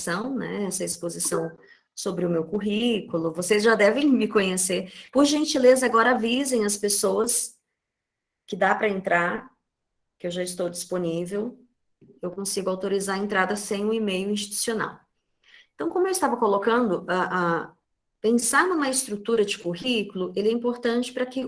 apresentação, né, essa exposição sobre o meu currículo. Vocês já devem me conhecer. Por gentileza, agora avisem as pessoas que dá para entrar, que eu já estou disponível. Eu consigo autorizar a entrada sem o e-mail institucional. Então, como eu estava colocando, pensar numa estrutura de currículo, ele é importante para que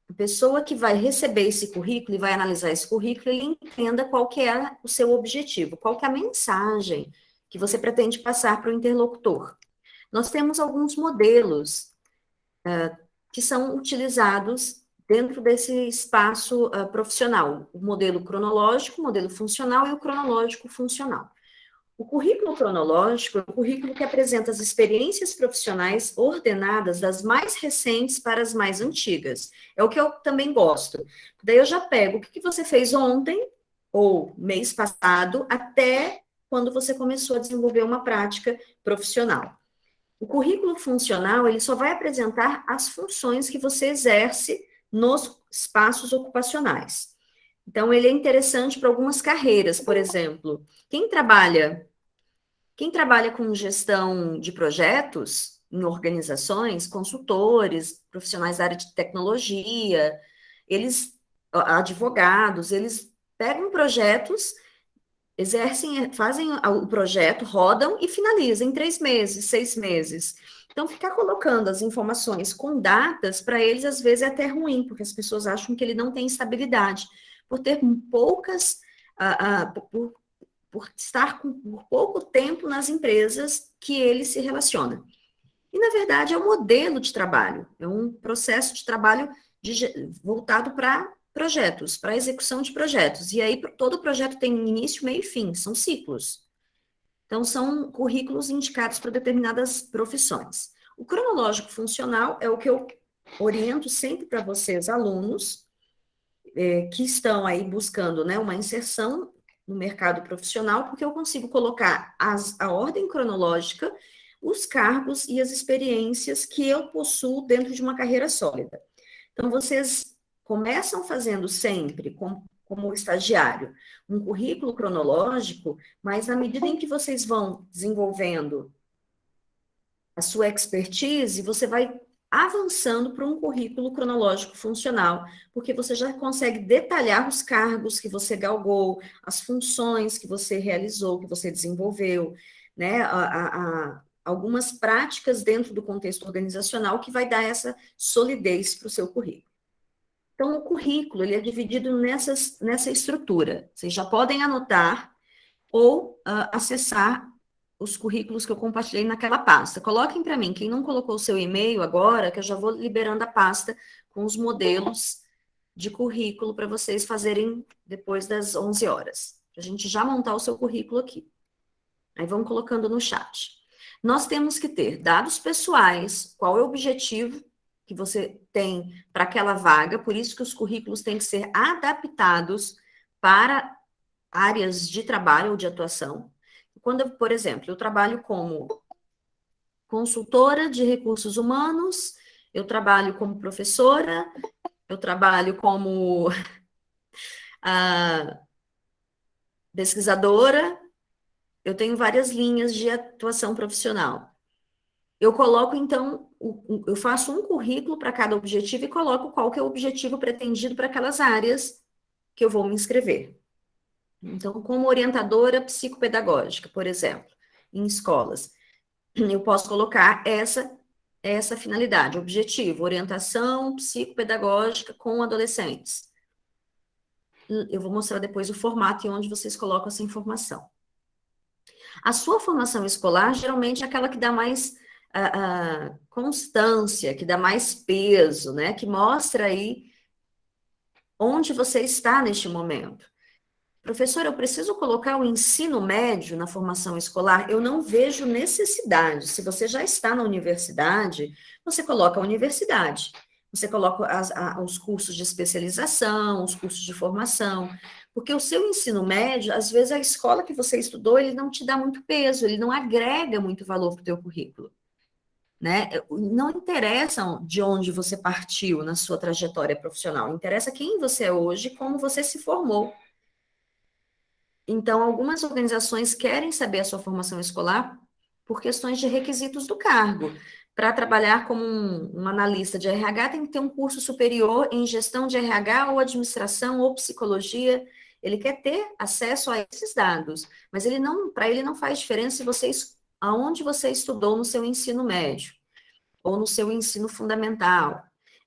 a pessoa que vai receber esse currículo e vai analisar esse currículo, ele entenda qual que é o seu objetivo, qual que é a mensagem que você pretende passar para o interlocutor. Nós temos alguns modelos que são utilizados dentro desse espaço profissional, o modelo cronológico, o modelo funcional e o cronológico funcional. O currículo cronológico é um currículo que apresenta as experiências profissionais ordenadas das mais recentes para as mais antigas. É o que eu também gosto. Daí eu já pego o que você fez ontem ou mês passado até quando você começou a desenvolver uma prática profissional. O currículo funcional, ele só vai apresentar as funções que você exerce nos espaços ocupacionais. Então, ele é interessante para algumas carreiras, por exemplo, quem trabalha com gestão de projetos em organizações, consultores, profissionais da área de tecnologia, advogados, eles pegam projetos, fazem o projeto, rodam e finalizam em 3 meses, 6 meses. Então, ficar colocando as informações com datas, para eles, às vezes, é até ruim, porque as pessoas acham que ele não tem estabilidade, por ter poucas, por estar por pouco tempo nas empresas que ele se relaciona. E, na verdade, é um modelo de trabalho, é um processo de trabalho voltado para projetos, para execução de projetos. E aí, todo projeto tem início, meio e fim, são ciclos. Então, são currículos indicados para determinadas profissões. O cronológico funcional é o que eu oriento sempre para vocês, alunos, que estão aí buscando, né, uma inserção no mercado profissional, porque eu consigo colocar a ordem cronológica, os cargos e as experiências que eu possuo dentro de uma carreira sólida. Então, vocês começam fazendo sempre, como estagiário, um currículo cronológico, mas à medida em que vocês vão desenvolvendo a sua expertise, você vai avançando para um currículo cronológico funcional, porque você já consegue detalhar os cargos que você galgou, as funções que você realizou, que você desenvolveu, né? Algumas práticas dentro do contexto organizacional que vai dar essa solidez para o seu currículo. Então, o currículo ele é dividido nessa estrutura. Vocês já podem anotar ou acessar os currículos que eu compartilhei naquela pasta. Coloquem para mim, quem não colocou o seu e-mail agora, que eu já vou liberando a pasta com os modelos de currículo para vocês fazerem depois das 11 horas. Para a gente já montar o seu currículo aqui. Aí vamos colocando no chat. Nós temos que ter dados pessoais, qual é o objetivo que você tem para aquela vaga, por isso que os currículos têm que ser adaptados para áreas de trabalho ou de atuação. Quando, por exemplo, eu trabalho como consultora de recursos humanos, eu trabalho como professora, eu trabalho como pesquisadora, eu tenho várias linhas de atuação profissional. Eu coloco, então, eu faço um currículo para cada objetivo e coloco qual que é o objetivo pretendido para aquelas áreas que eu vou me inscrever. Então, como orientadora psicopedagógica, por exemplo, em escolas, eu posso colocar essa finalidade, objetivo, orientação psicopedagógica com adolescentes. Eu vou mostrar depois o formato e onde vocês colocam essa informação. A sua formação escolar, geralmente, é aquela que dá mais constância, que dá mais peso, né? Que mostra aí onde você está neste momento. Professor, eu preciso colocar o ensino médio na formação escolar? Eu não vejo necessidade. Se você já está na universidade, você coloca a universidade. Você coloca os cursos de especialização, os cursos de formação, porque o seu ensino médio, às vezes a escola que você estudou, ele não te dá muito peso, ele não agrega muito valor para o teu currículo, né? Não interessa de onde você partiu na sua trajetória profissional, interessa quem você é hoje, como você se formou. Então, algumas organizações querem saber a sua formação escolar por questões de requisitos do cargo. Para trabalhar como um analista de RH, tem que ter um curso superior em gestão de RH ou administração ou psicologia. Ele quer ter acesso a esses dados, mas ele não, para ele não faz diferença se você, aonde você estudou no seu ensino médio ou no seu ensino fundamental.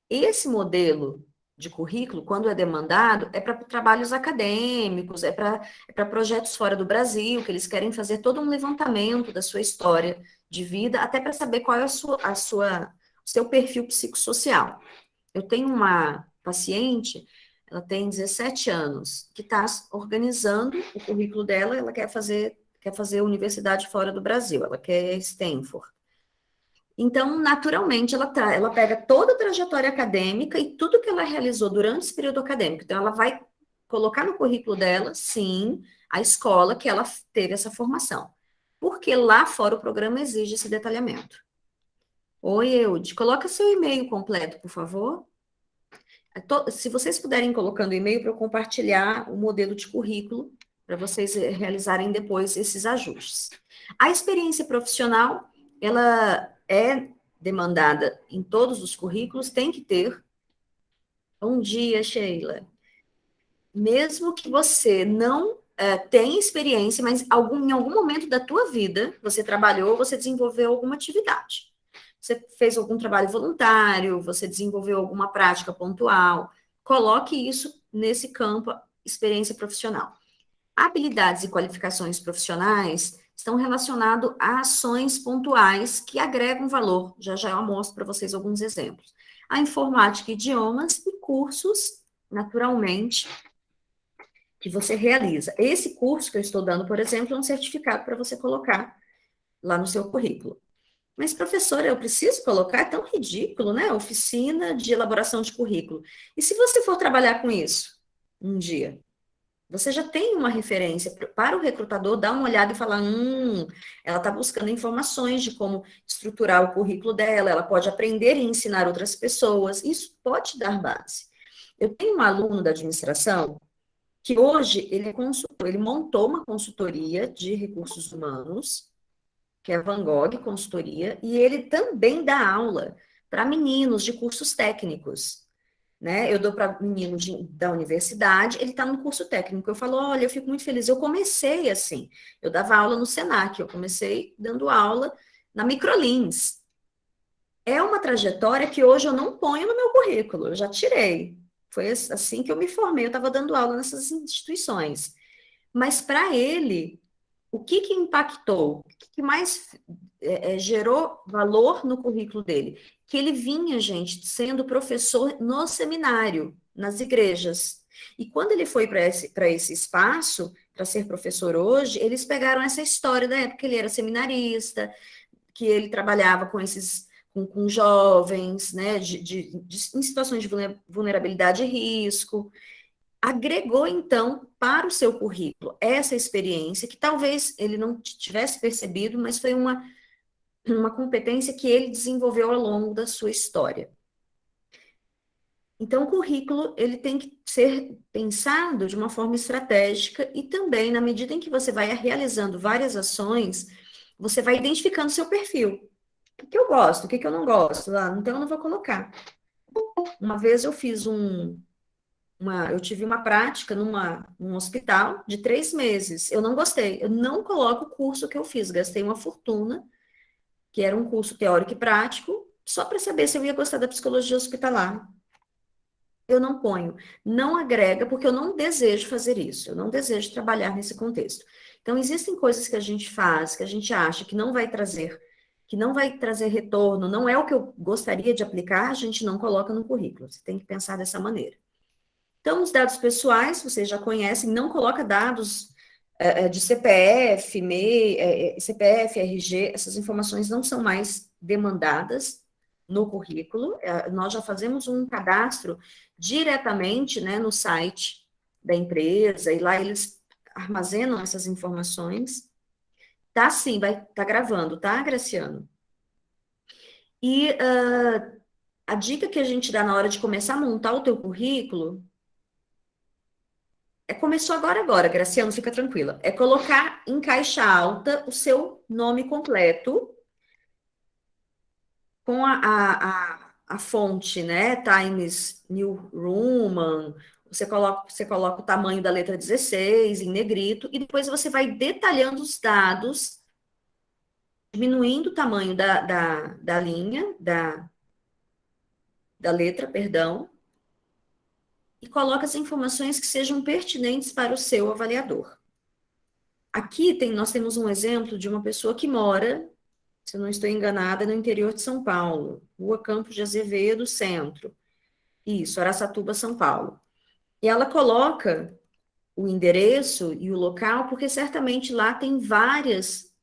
Esse modelo de currículo, quando é demandado, é para trabalhos acadêmicos, é para projetos fora do Brasil, que eles querem fazer todo um levantamento da sua história de vida, até para saber qual é o seu perfil psicossocial. Eu tenho uma paciente, ela tem 17 anos, que está organizando o currículo dela, ela quer fazer universidade fora do Brasil, ela quer Stanford. Então, naturalmente, ela pega toda a trajetória acadêmica e tudo que ela realizou durante esse período acadêmico. Então, ela vai colocar no currículo dela, sim, a escola que ela teve essa formação. Porque lá fora o programa exige esse detalhamento. Oi, Eude, coloca seu e-mail completo, por favor. Se vocês puderem colocando o e-mail para eu compartilhar o modelo de currículo, para vocês realizarem depois esses ajustes. A experiência profissional, ela é demandada em todos os currículos, tem que ter. Bom dia, Sheila. Mesmo que você não tenha experiência, mas em algum momento da tua vida, você trabalhou, você desenvolveu alguma atividade. Você fez algum trabalho voluntário, você desenvolveu alguma prática pontual. Coloque isso nesse campo, experiência profissional. Habilidades e qualificações profissionais estão relacionados a ações pontuais que agregam valor. Já já eu mostro para vocês alguns exemplos. A informática, idiomas e cursos, naturalmente, que você realiza. Esse curso que eu estou dando, por exemplo, é um certificado para você colocar lá no seu currículo. Mas, professora, eu preciso colocar? É tão ridículo, né? Oficina de elaboração de currículo. E se você for trabalhar com isso um dia? Você já tem uma referência para o recrutador dar uma olhada e falar: ela está buscando informações de como estruturar o currículo dela, ela pode aprender e ensinar outras pessoas. Isso pode dar base. Eu tenho um aluno da administração que hoje ele é consultor, ele montou uma consultoria de recursos humanos, que é a Van Gogh Consultoria, e ele também dá aula para meninos de cursos técnicos, né? Eu dou para meninos da universidade, ele está no curso técnico. Eu falo, olha, eu fico muito feliz. Eu comecei assim, eu dava aula no Senac, eu comecei dando aula na Microlins. É uma trajetória que hoje eu não ponho no meu currículo, eu já tirei. Foi assim que eu me formei, eu estava dando aula nessas instituições. Mas para ele, o que impactou? O que mais gerou valor no currículo dele? Que ele vinha, gente, sendo professor no seminário, nas igrejas. E quando ele foi para esse espaço, para ser professor hoje, eles pegaram essa história da época que ele era seminarista, que ele trabalhava com esses com jovens, né, em situações de vulnerabilidade e risco, agregou, então, para o seu currículo essa experiência, que talvez ele não tivesse percebido, mas foi uma competência que ele desenvolveu ao longo da sua história. Então, o currículo, ele tem que ser pensado de uma forma estratégica e também, na medida em que você vai realizando várias ações, você vai identificando seu perfil. O que eu gosto, o que eu não gosto? Então, eu não vou colocar. Uma vez eu fiz eu tive uma prática num hospital de 3 meses. Eu não gostei. Eu não coloco o curso que eu fiz. Gastei uma fortuna, que era um curso teórico e prático, só para saber se eu ia gostar da psicologia hospitalar. Eu não ponho. Não agrega, porque eu não desejo fazer isso. Eu não desejo trabalhar nesse contexto. Então, existem coisas que a gente faz, que a gente acha que não vai trazer retorno, não é o que eu gostaria de aplicar, a gente não coloca no currículo. Você tem que pensar dessa maneira. Então, os dados pessoais, vocês já conhecem, não coloca dados de CPF, MEI, CPF, RG, essas informações não são mais demandadas no currículo. Nós já fazemos um cadastro diretamente, né, no site da empresa, e lá eles armazenam essas informações. Tá sim, tá gravando, tá, Graciano? E a dica que a gente dá na hora de começar a montar o teu currículo começou agora, Graciano, fica tranquila. É colocar em caixa alta o seu nome completo com a fonte, né? Times New Roman. Você coloca o tamanho da letra 16 em negrito, e depois você vai detalhando os dados, diminuindo o tamanho da linha, da letra, perdão, e coloca as informações que sejam pertinentes para o seu avaliador. Aqui nós temos um exemplo de uma pessoa que mora, se eu não estou enganada, no interior de São Paulo, Rua Campos de Azevedo, Centro. Isso, Araçatuba, São Paulo. E ela coloca o endereço e o local, porque certamente lá tem várias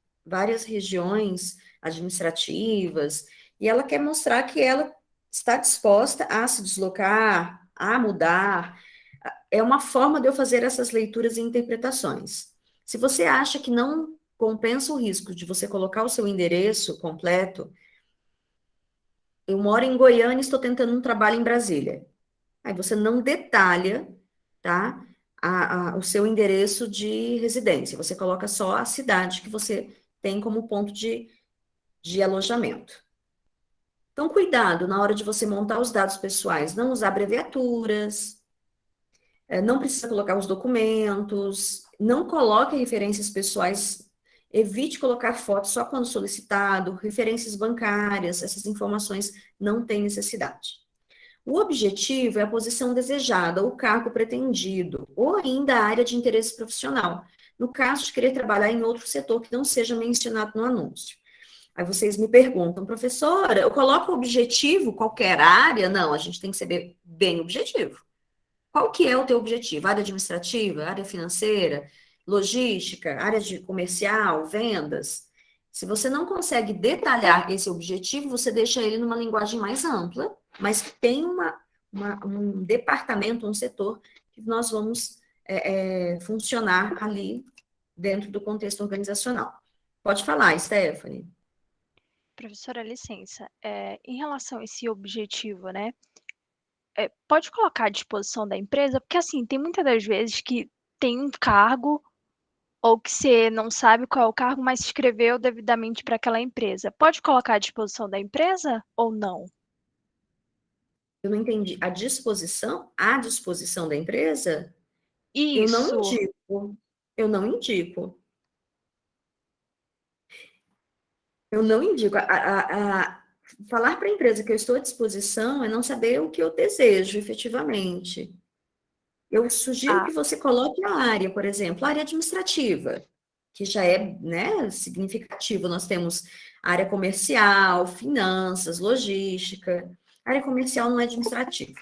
regiões administrativas, e ela quer mostrar que ela está disposta a se deslocar, a mudar. É uma forma de eu fazer essas leituras e interpretações. Se você acha que não compensa o risco de você colocar o seu endereço completo, eu moro em Goiânia e estou tentando um trabalho em Brasília. Aí você não detalha, tá? O seu endereço de residência. Você coloca só a cidade que você tem como ponto de alojamento. Então, cuidado na hora de você montar os dados pessoais. Não usar abreviaturas, não precisa colocar os documentos, não coloque referências pessoais, evite colocar fotos só quando solicitado, referências bancárias, essas informações não têm necessidade. O objetivo é a posição desejada, o cargo pretendido, ou ainda a área de interesse profissional, no caso de querer trabalhar em outro setor que não seja mencionado no anúncio. Aí vocês me perguntam, professora, eu coloco objetivo, qualquer área? Não, a gente tem que ser bem objetivo. Qual que é o teu objetivo? Área administrativa, área financeira, logística, área de comercial, vendas? Se você não consegue detalhar esse objetivo, você deixa ele numa linguagem mais ampla, mas tem um departamento, um setor que nós vamos funcionar ali dentro do contexto organizacional. Pode falar, Stephanie. Professora, licença. Em relação a esse objetivo, né? Pode colocar à disposição da empresa, porque assim, tem muitas das vezes que tem um cargo ou que você não sabe qual é o cargo, mas escreveu devidamente para aquela empresa. Pode colocar à disposição da empresa ou não? Eu não entendi. À disposição da empresa? Eu não Isso. indico. Eu não indico. Eu não indico. Falar para a empresa que eu estou à disposição é não saber o que eu desejo efetivamente. Eu sugiro Ah, que você coloque a área, por exemplo, a área administrativa, que já é, né, significativo. Nós temos área comercial, finanças, logística. A área comercial não é administrativa.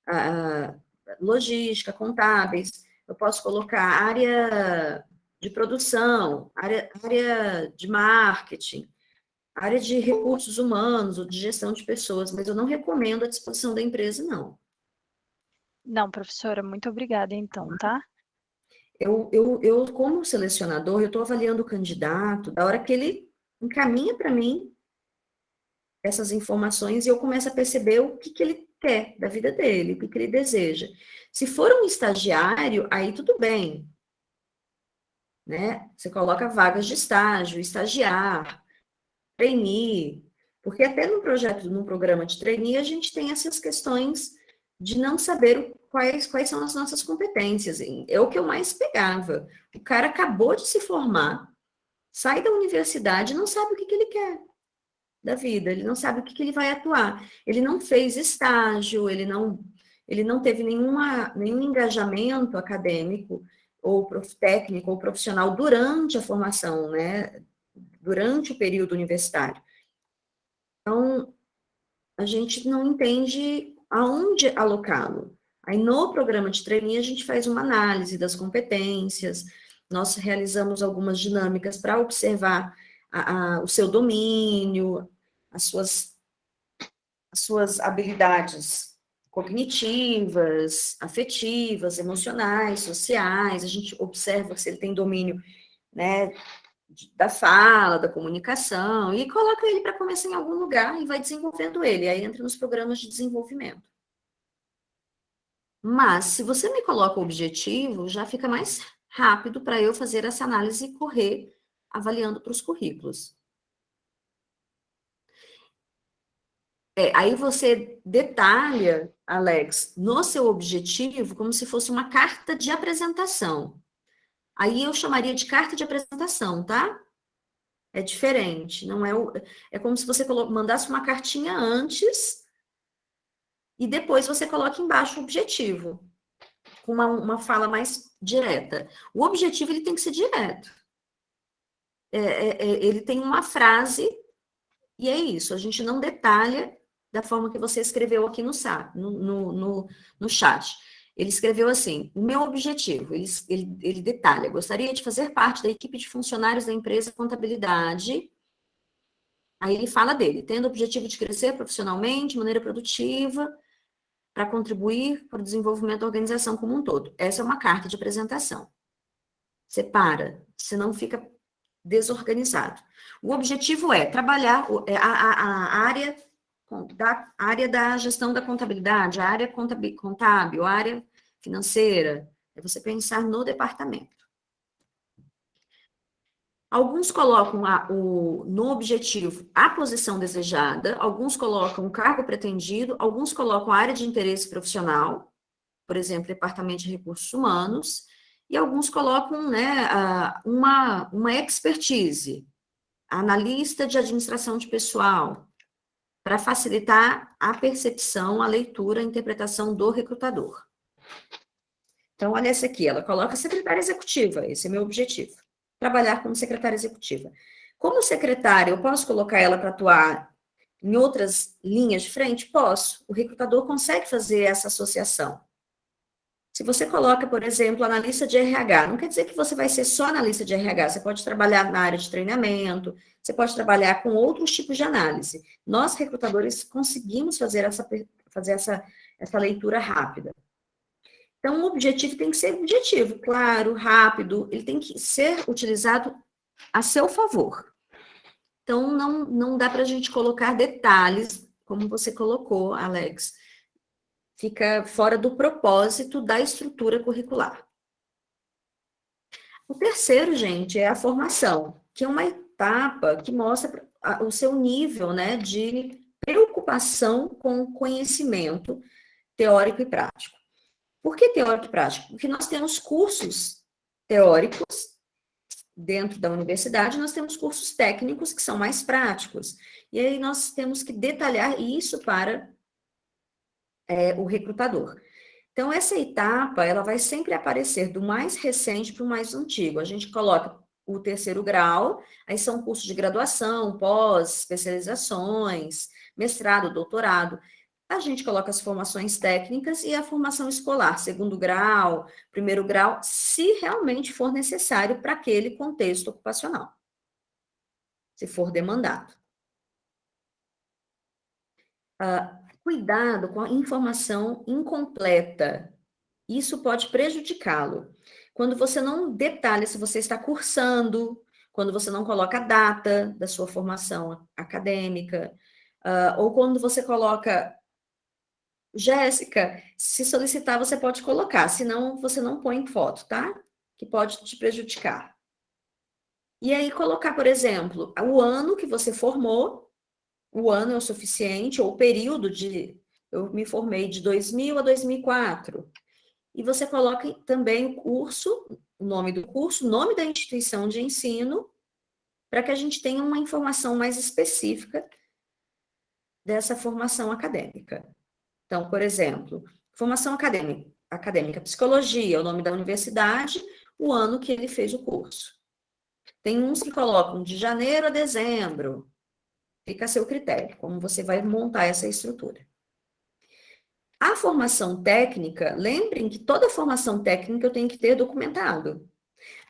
A logística, contábeis. Eu posso colocar área de produção, área de marketing, área de recursos humanos ou de gestão de pessoas, mas eu não recomendo a disposição da empresa, não. não, professora, muito obrigada então, tá? Eu como selecionador, eu estou avaliando o candidato, da hora que ele encaminha para mim essas informações e eu começo a perceber o que ele quer da vida dele, o que ele deseja. Se for um estagiário, aí tudo bem, né? Você coloca vagas de estágio, estagiar, trainee, porque até no projeto, no programa de trainee, a gente tem essas questões de não saber quais são as nossas competências. É o que eu mais pegava. O cara acabou de se formar, sai da universidade e não sabe o que ele quer da vida, ele não sabe o que ele vai atuar. Ele não fez estágio, ele não teve nenhum engajamento acadêmico ou técnico ou profissional durante a formação, né? Durante o período universitário. Então, a gente não entende aonde alocá-lo. Aí, no programa de trainee, a gente faz uma análise das competências, nós realizamos algumas dinâmicas para observar o seu domínio, as suas habilidades cognitivas, afetivas, emocionais, sociais, a gente observa se ele tem domínio, né, da fala, da comunicação, e coloca ele para começar em algum lugar e vai desenvolvendo ele. Aí entra nos programas de desenvolvimento. Mas, se você me coloca o objetivo, já fica mais rápido para eu fazer essa análise e correr avaliando para os currículos. Aí você detalha, Alex, no seu objetivo, como se fosse uma carta de apresentação. Aí eu chamaria de carta de apresentação, tá? É diferente, não é é como se você mandasse uma cartinha antes e depois você coloca embaixo o objetivo, com uma fala mais direta. O objetivo ele tem que ser direto. Ele tem uma frase e é isso. A gente não detalha da forma que você escreveu aqui no chat. Ele escreveu assim: o meu objetivo, ele detalha, gostaria de fazer parte da equipe de funcionários da empresa Contabilidade. Aí ele fala dele, tendo o objetivo de crescer profissionalmente, de maneira produtiva, para contribuir para o desenvolvimento da organização como um todo. Essa é uma carta de apresentação. Separa, senão fica desorganizado. O objetivo é trabalhar a área da gestão da contabilidade, a área contábil, a área financeira. É você pensar no departamento. Alguns colocam no objetivo a posição desejada, alguns colocam o cargo pretendido, alguns colocam a área de interesse profissional, por exemplo, Departamento de Recursos Humanos, e alguns colocam, né, uma expertise, analista de administração de pessoal, para facilitar a percepção, a leitura, a interpretação do recrutador. Então, olha essa aqui, ela coloca secretária executiva, esse é meu objetivo. Trabalhar como secretária executiva. Como secretária, eu posso colocar ela para atuar em outras linhas de frente? Posso. O recrutador consegue fazer essa associação. Se você coloca, por exemplo, analista de RH, não quer dizer que você vai ser só analista de RH, você pode trabalhar na área de treinamento, você pode trabalhar com outros tipos de análise. Nós, recrutadores, conseguimos fazer essa leitura rápida. Então, o objetivo tem que ser objetivo, claro, rápido, ele tem que ser utilizado a seu favor. Então, não dá para a gente colocar detalhes, como você colocou, Alex. Fica fora do propósito da estrutura curricular. O terceiro, gente, é a formação, que é uma etapa que mostra o seu nível, né, de preocupação com o conhecimento teórico e prático. Por que teórico e prático? Porque nós temos cursos teóricos dentro da universidade, nós temos cursos técnicos que são mais práticos. E aí nós temos que detalhar isso para o recrutador. Então, essa etapa, ela vai sempre aparecer do mais recente para o mais antigo. A gente coloca o terceiro grau, aí são cursos de graduação, pós, especializações, mestrado, doutorado. A gente coloca as formações técnicas e a formação escolar, segundo grau, primeiro grau, se realmente for necessário para aquele contexto ocupacional, se for demandado. Cuidado com a informação incompleta. Isso pode prejudicá-lo. Quando você não detalha se você está cursando, quando você não coloca a data da sua formação acadêmica, ou quando você coloca Jéssica, se solicitar, você pode colocar, senão você não põe foto, tá? Que pode te prejudicar. E aí, colocar, por exemplo, o ano que você formou, o ano é o suficiente, ou o período eu me formei de 2000 a 2004. E você coloca também o curso, o nome do curso, o nome da instituição de ensino, para que a gente tenha uma informação mais específica dessa formação acadêmica. Então, por exemplo, formação acadêmica, psicologia, o nome da universidade, o ano que ele fez o curso. Tem uns que colocam de janeiro a dezembro, fica a seu critério, como você vai montar essa estrutura. A formação técnica, lembrem que toda formação técnica eu tenho que ter documentado.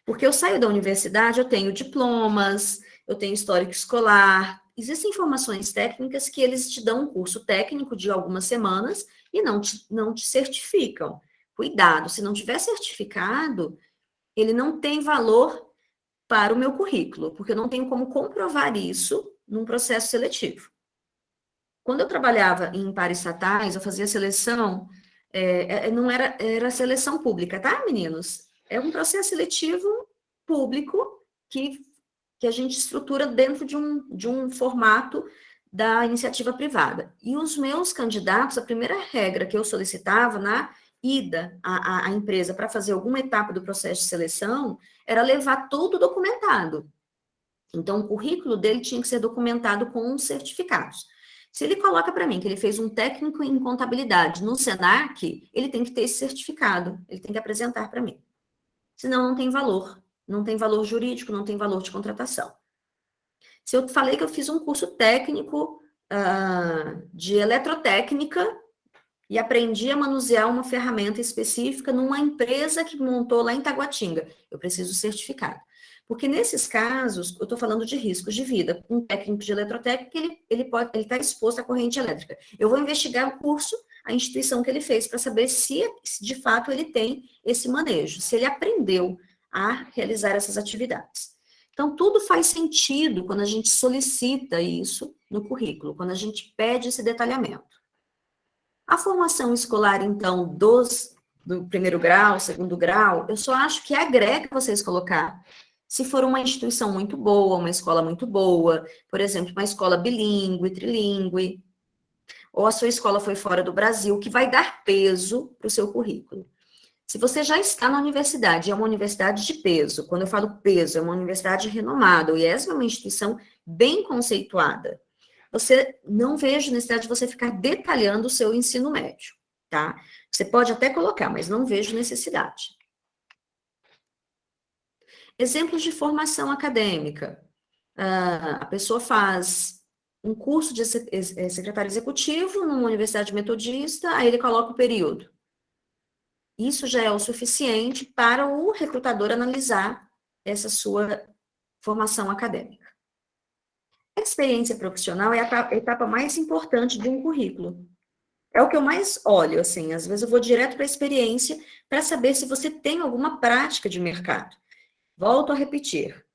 Porque eu saio da universidade, eu tenho diplomas, eu tenho histórico escolar. Existem formações técnicas que eles te dão um curso técnico de algumas semanas e não te certificam. Cuidado, se não tiver certificado, ele não tem valor para o meu currículo, porque eu não tenho como comprovar isso num processo seletivo. Quando eu trabalhava em paraestatais, eu fazia seleção não era seleção pública, tá, meninos? É um processo seletivo público que a gente estrutura dentro de um formato da iniciativa privada. E os meus candidatos, a primeira regra que eu solicitava na ida à empresa para fazer alguma etapa do processo de seleção era levar tudo documentado. Então, o currículo dele tinha que ser documentado com os certificados. Se ele coloca para mim que ele fez um técnico em contabilidade no Senac, ele tem que ter esse certificado, ele tem que apresentar para mim. Senão, não tem valor. Não tem valor jurídico, não tem valor de contratação. Se eu falei que eu fiz um curso técnico de eletrotécnica e aprendi a manusear uma ferramenta específica numa empresa que montou lá em Taguatinga, eu preciso do certificado. Porque nesses casos, eu estou falando de riscos de vida. Um técnico de eletrotécnica, ele está exposto à corrente elétrica. Eu vou investigar o curso, a instituição que ele fez, para saber se de fato ele tem esse manejo, se ele aprendeu a realizar essas atividades. Então, tudo faz sentido quando a gente solicita isso no currículo, quando a gente pede esse detalhamento. A formação escolar, então, do primeiro grau, segundo grau, eu só acho que agrega vocês colocar. Se for uma instituição muito boa, uma escola muito boa, por exemplo, uma escola bilíngue, trilíngue, ou a sua escola foi fora do Brasil, que vai dar peso para o seu currículo. Se você já está na universidade, é uma universidade de peso. Quando eu falo peso, é uma universidade renomada. O IESM é uma instituição bem conceituada. Você não vejo necessidade de você ficar detalhando o seu ensino médio, tá? Você pode até colocar, mas não vejo necessidade. Exemplos de formação acadêmica. A pessoa faz um curso de secretário executivo numa universidade metodista, aí ele coloca o período. Isso já é o suficiente para o recrutador analisar essa sua formação acadêmica. A experiência profissional é a etapa mais importante de um currículo. É o que eu mais olho, assim, às vezes eu vou direto para a experiência para saber se você tem alguma prática de mercado. Volto a repetir.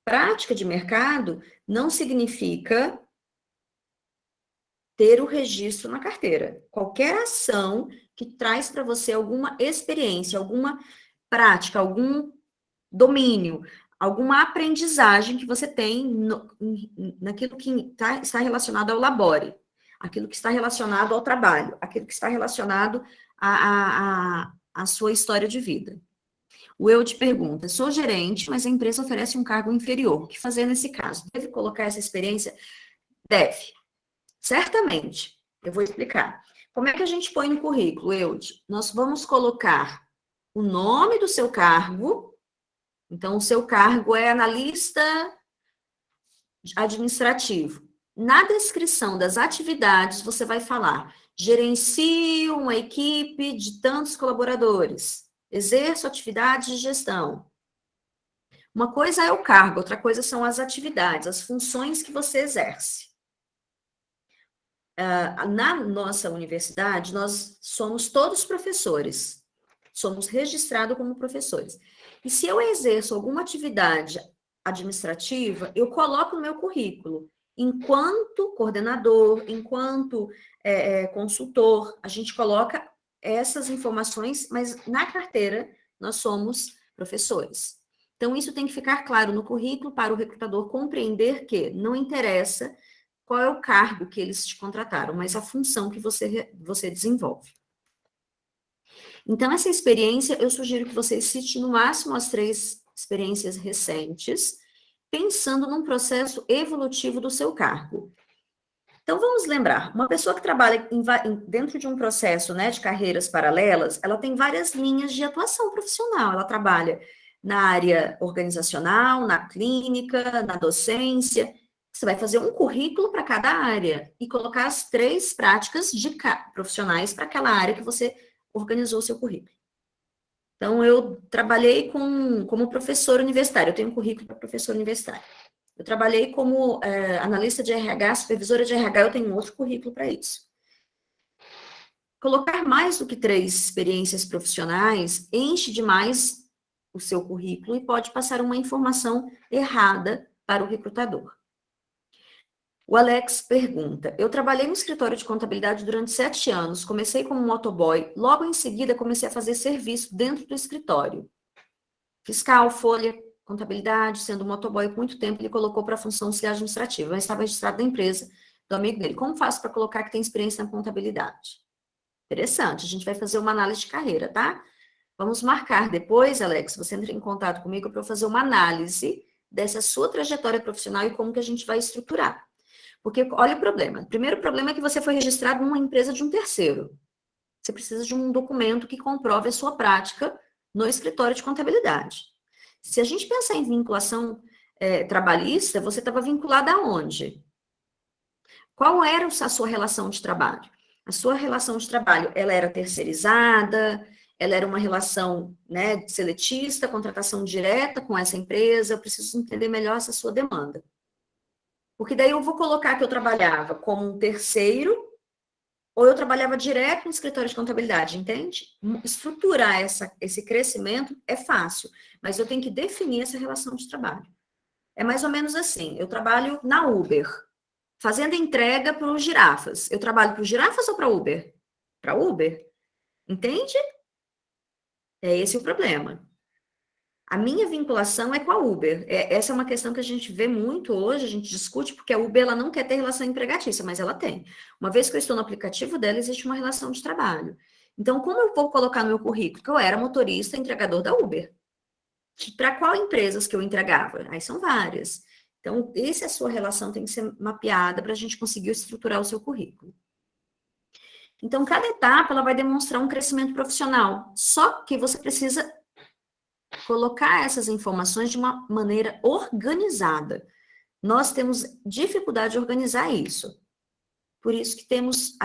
Prática de mercado não significa ter o registro na carteira. Qualquer ação que traz para você alguma experiência, alguma prática, algum domínio, alguma aprendizagem que você tem naquilo que está relacionado ao labore, aquilo que está relacionado ao trabalho, aquilo que está relacionado à sua história de vida. O eu te pergunta, sou gerente, mas a empresa oferece um cargo inferior. O que fazer nesse caso? Deve colocar essa experiência? Deve. Certamente. Eu vou explicar. Como é que a gente põe no currículo, Eude? Nós vamos colocar o nome do seu cargo. Então, o seu cargo é analista administrativo. Na descrição das atividades, você vai falar: gerencio uma equipe de tantos colaboradores, exerço atividades de gestão. Uma coisa é o cargo, outra coisa são as atividades, as funções que você exerce. Na nossa universidade, nós somos todos professores, somos registrados como professores. E se eu exerço alguma atividade administrativa, eu coloco no meu currículo, enquanto coordenador, enquanto consultor, a gente coloca essas informações, mas na carteira nós somos professores. Então, isso tem que ficar claro no currículo para o recrutador compreender que não interessa qual é o cargo que eles te contrataram, mas a função que você desenvolve. Então, essa experiência, eu sugiro que você cite no máximo as 3 experiências recentes, pensando num processo evolutivo do seu cargo. Então, vamos lembrar, uma pessoa que trabalha dentro de um processo, né, de carreiras paralelas, ela tem várias linhas de atuação profissional, ela trabalha na área organizacional, na clínica, na docência. Você vai fazer um currículo para cada área e colocar as 3 práticas profissionais para aquela área que você organizou o seu currículo. Então, eu trabalhei como professor universitário, eu tenho um currículo para professor universitário. Eu trabalhei como analista de RH, supervisora de RH, eu tenho um outro currículo para isso. Colocar mais do que 3 experiências profissionais enche demais o seu currículo e pode passar uma informação errada para o recrutador. O Alex pergunta: eu trabalhei no escritório de contabilidade durante 7 anos, comecei como motoboy, logo em seguida comecei a fazer serviço dentro do escritório. Fiscal, folha, contabilidade, sendo motoboy por muito tempo, ele colocou para a função auxiliar administrativa, mas estava registrado na empresa do amigo dele. Como faço para colocar que tem experiência na contabilidade? Interessante, a gente vai fazer uma análise de carreira, tá? Vamos marcar depois, Alex, você entra em contato comigo para eu fazer uma análise dessa sua trajetória profissional e como que a gente vai estruturar. Porque, olha o problema. O primeiro problema é que você foi registrado numa empresa de um terceiro. Você precisa de um documento que comprove a sua prática no escritório de contabilidade. Se a gente pensar em vinculação trabalhista, você estava vinculada aonde? Qual era a sua relação de trabalho? A sua relação de trabalho, ela era terceirizada, ela era uma relação, né, seletista, contratação direta com essa empresa, eu preciso entender melhor essa sua demanda. Porque daí eu vou colocar que eu trabalhava como um terceiro, ou eu trabalhava direto no escritório de contabilidade, entende? Estruturar esse crescimento é fácil, mas eu tenho que definir essa relação de trabalho. É mais ou menos assim, eu trabalho na Uber, fazendo entrega para os girafas. Eu trabalho para os girafas ou para Uber? Para Uber, entende? É esse o problema. A minha vinculação é com a Uber. Essa é uma questão que a gente vê muito hoje, a gente discute, porque a Uber ela não quer ter relação empregatícia, mas ela tem. Uma vez que eu estou no aplicativo dela, existe uma relação de trabalho. Então, como eu vou colocar no meu currículo que eu era motorista entregador da Uber? Para qual empresas que eu entregava? Aí são várias. Então, essa sua relação tem que ser mapeada para a gente conseguir estruturar o seu currículo. Então, cada etapa ela vai demonstrar um crescimento profissional. Só que você precisa colocar essas informações de uma maneira organizada. Nós temos dificuldade de organizar isso. Por isso que temos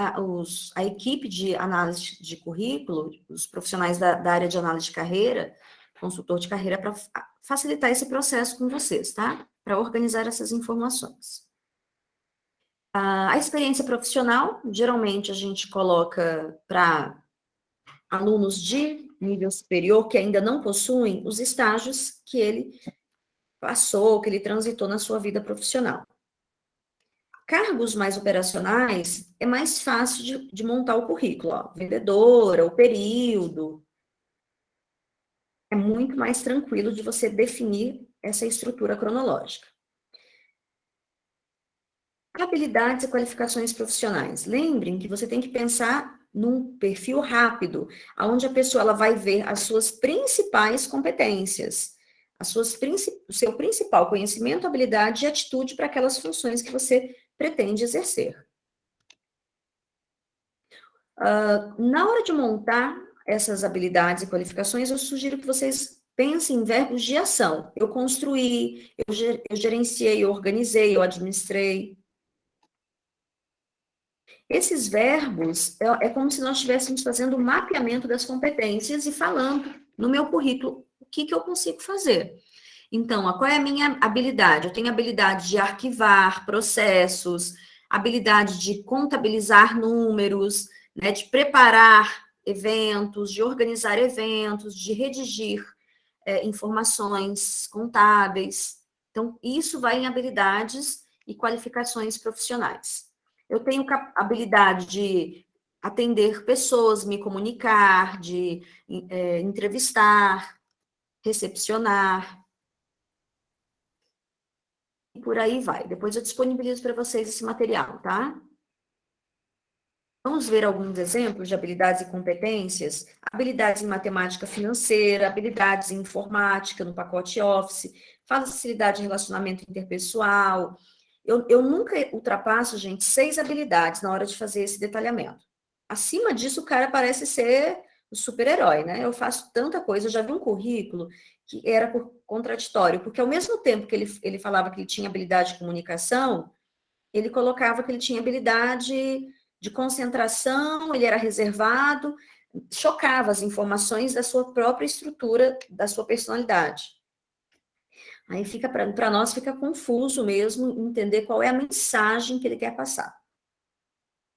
a equipe de análise de currículo, os profissionais da área de análise de carreira, consultor de carreira, para facilitar esse processo com vocês, tá? Para organizar essas informações. A experiência profissional, geralmente a gente coloca para alunos de nível superior que ainda não possuem os estágios que ele passou, que ele transitou na sua vida profissional. Cargos mais operacionais, é mais fácil de montar o currículo, ó, vendedora, o período. É muito mais tranquilo de você definir essa estrutura cronológica. Habilidades e qualificações profissionais. Lembrem que você tem que pensar num perfil rápido, onde a pessoa ela vai ver as suas principais competências, o seu principal conhecimento, habilidade e atitude para aquelas funções que você pretende exercer. Na hora de montar essas habilidades e qualificações, eu sugiro que vocês pensem em verbos de ação. Eu construí, eu gerenciei, eu organizei, eu administrei. Esses verbos é como se nós estivéssemos fazendo um mapeamento das competências e falando no meu currículo o que eu consigo fazer. Então, qual é a minha habilidade? Eu tenho habilidade de arquivar processos, habilidade de contabilizar números, né, de preparar eventos, de organizar eventos, de redigir informações contábeis. Então, isso vai em habilidades e qualificações profissionais. Eu tenho habilidade de atender pessoas, me comunicar, de entrevistar, recepcionar, e por aí vai. Depois eu disponibilizo para vocês esse material, tá? Vamos ver alguns exemplos de habilidades e competências. Habilidades em matemática financeira, habilidades em informática no pacote Office, facilidade de relacionamento interpessoal. Eu nunca ultrapasso, gente, 6 habilidades na hora de fazer esse detalhamento. Acima disso, o cara parece ser o super-herói, né? Eu faço tanta coisa, eu já vi um currículo que era contraditório, porque ao mesmo tempo que ele falava que ele tinha habilidade de comunicação, ele colocava que ele tinha habilidade de concentração, ele era reservado, chocava as informações da sua própria estrutura, da sua personalidade. Aí fica para nós fica confuso mesmo entender qual é a mensagem que ele quer passar.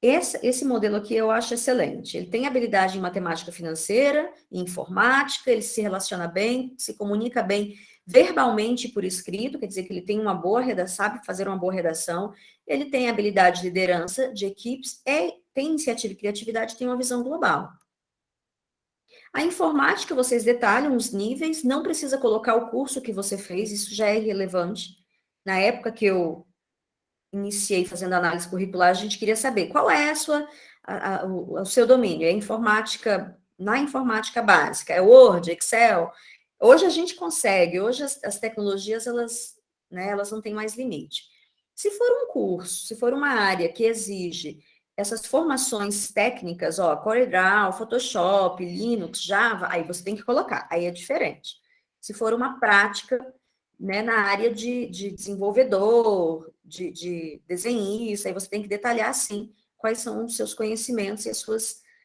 Esse modelo aqui eu acho excelente. Ele tem habilidade em matemática financeira, em informática, ele se relaciona bem, se comunica bem verbalmente por escrito, quer dizer que ele tem uma boa redação, sabe fazer uma boa redação, ele tem habilidade de liderança de equipes, tem iniciativa e criatividade, tem uma visão global. A informática, vocês detalham os níveis, não precisa colocar o curso que você fez, isso já é irrelevante. Na época que eu iniciei fazendo análise curricular, a gente queria saber qual é o seu domínio. É informática, na informática básica, é Word, Excel. Hoje a gente consegue, hoje as tecnologias, elas não têm mais limite. Se for um curso, se for uma área que exige essas formações técnicas, CorelDRAW, Photoshop, Linux, Java, aí você tem que colocar, aí é diferente. Se for uma prática, né, na área de desenvolvedor, de desenhista, aí você tem que detalhar, sim, quais são os seus conhecimentos e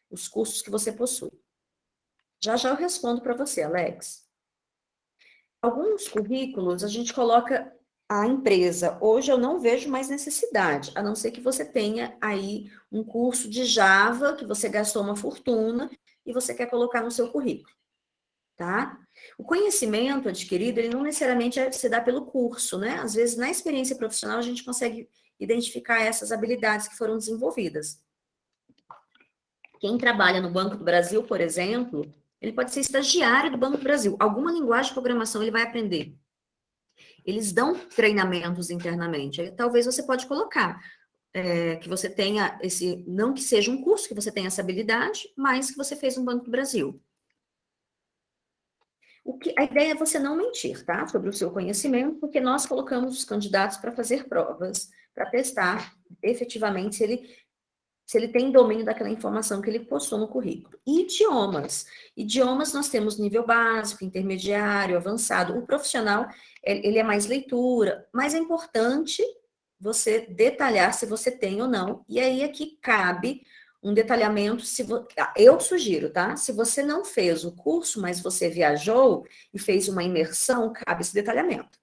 os cursos que você possui. Já eu respondo para você, Alex. Alguns currículos a gente coloca a empresa. Hoje eu não vejo mais necessidade, a não ser que você tenha aí um curso de Java, que você gastou uma fortuna e você quer colocar no seu currículo, tá? O conhecimento adquirido, ele não necessariamente se dá pelo curso, né? Às vezes, na experiência profissional, a gente consegue identificar essas habilidades que foram desenvolvidas. Quem trabalha no Banco do Brasil, por exemplo, ele pode ser estagiário do Banco do Brasil. Alguma linguagem de programação ele vai aprender. Eles dão treinamentos internamente. Talvez você pode colocar que você tenha não que seja um curso, que você tenha essa habilidade, mas que você fez no Banco do Brasil. A ideia é você não mentir, tá? Sobre o seu conhecimento, porque nós colocamos os candidatos para fazer provas, para testar efetivamente se ele tem domínio daquela informação que ele postou no currículo. E idiomas. Idiomas nós temos nível básico, intermediário, avançado. O profissional, ele é mais leitura, mas é importante você detalhar se você tem ou não. E aí aqui cabe um detalhamento, eu sugiro, tá? Se você não fez o curso, mas você viajou e fez uma imersão, cabe esse detalhamento.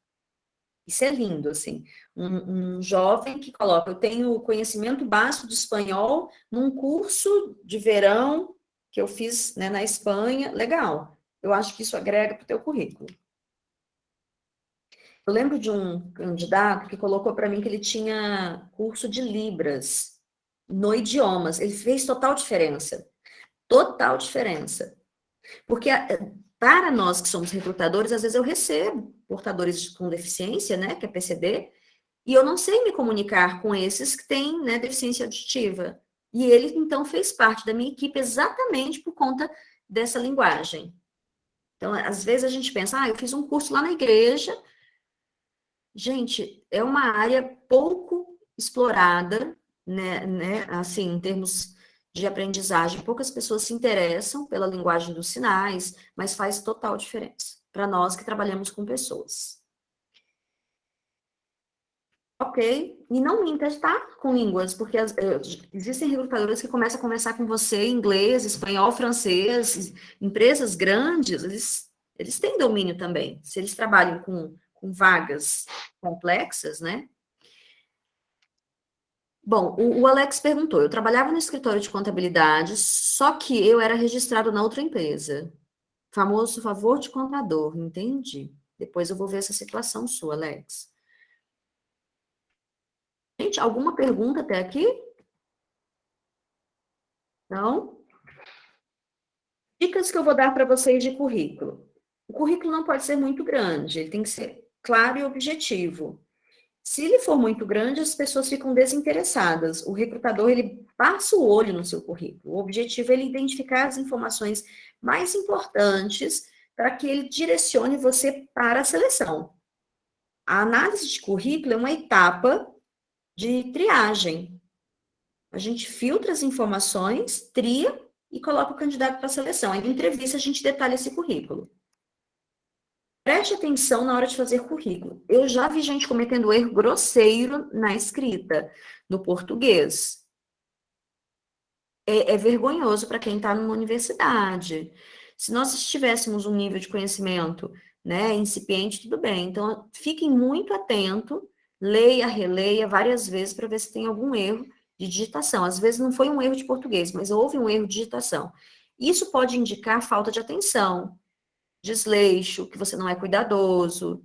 Isso é lindo, assim. Um jovem que coloca, eu tenho conhecimento básico de espanhol num curso de verão que eu fiz, né, na Espanha, legal. Eu acho que isso agrega para o teu currículo. Eu lembro de um candidato que colocou para mim que ele tinha curso de Libras no idiomas. Ele fez total diferença. Total diferença. Porque para nós que somos recrutadores, às vezes eu recebo portadores com deficiência, né, que é PCD, e eu não sei me comunicar com esses que têm, né, deficiência auditiva. E ele, então, fez parte da minha equipe exatamente por conta dessa linguagem. Então, às vezes a gente pensa, eu fiz um curso lá na igreja. Gente, é uma área pouco explorada, né, assim, em termos de aprendizagem. Poucas pessoas se interessam pela linguagem dos sinais, mas faz total diferença para nós que trabalhamos com pessoas. Ok? E não minta, tá? Com línguas, porque existem recrutadores que começam a conversar com você em inglês, espanhol, francês, empresas grandes, eles têm domínio também. Se eles trabalham com vagas complexas, né? Bom, o Alex perguntou, eu trabalhava no escritório de contabilidade, só que eu era registrado na outra empresa. Famoso favor de contador, entendi. Depois eu vou ver essa situação sua, Alex. Gente, alguma pergunta até aqui? Não? Dicas que eu vou dar para vocês de currículo. O currículo não pode ser muito grande, ele tem que ser claro e objetivo. Se ele for muito grande, as pessoas ficam desinteressadas. O recrutador, ele passa o olho no seu currículo. O objetivo é ele identificar as informações mais importantes para que ele direcione você para a seleção. A análise de currículo é uma etapa de triagem. A gente filtra as informações, tria e coloca o candidato para a seleção. Aí, na entrevista, a gente detalha esse currículo. Preste atenção na hora de fazer currículo. Eu já vi gente cometendo erro grosseiro na escrita, no português. É vergonhoso para quem está numa universidade. Se nós tivéssemos um nível de conhecimento, né, incipiente, tudo bem. Então, fiquem muito atento, leia, releia várias vezes para ver se tem algum erro de digitação. Às vezes não foi um erro de português, mas houve um erro de digitação. Isso pode indicar falta de atenção. desleixo, que você não é cuidadoso,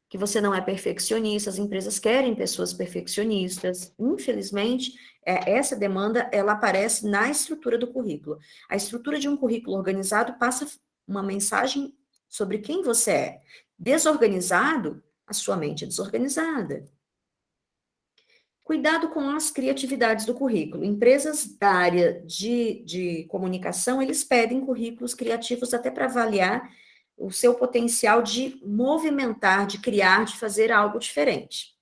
que você não é perfeccionista. As empresas querem pessoas perfeccionistas. Infelizmente, essa demanda, ela aparece na estrutura do currículo. A estrutura de um currículo organizado passa uma mensagem sobre quem você é. Desorganizado, a sua mente é desorganizada. Cuidado com as criatividades do currículo. Empresas da área de comunicação, eles pedem currículos criativos até para avaliar o seu potencial de movimentar, de criar, de fazer algo diferente.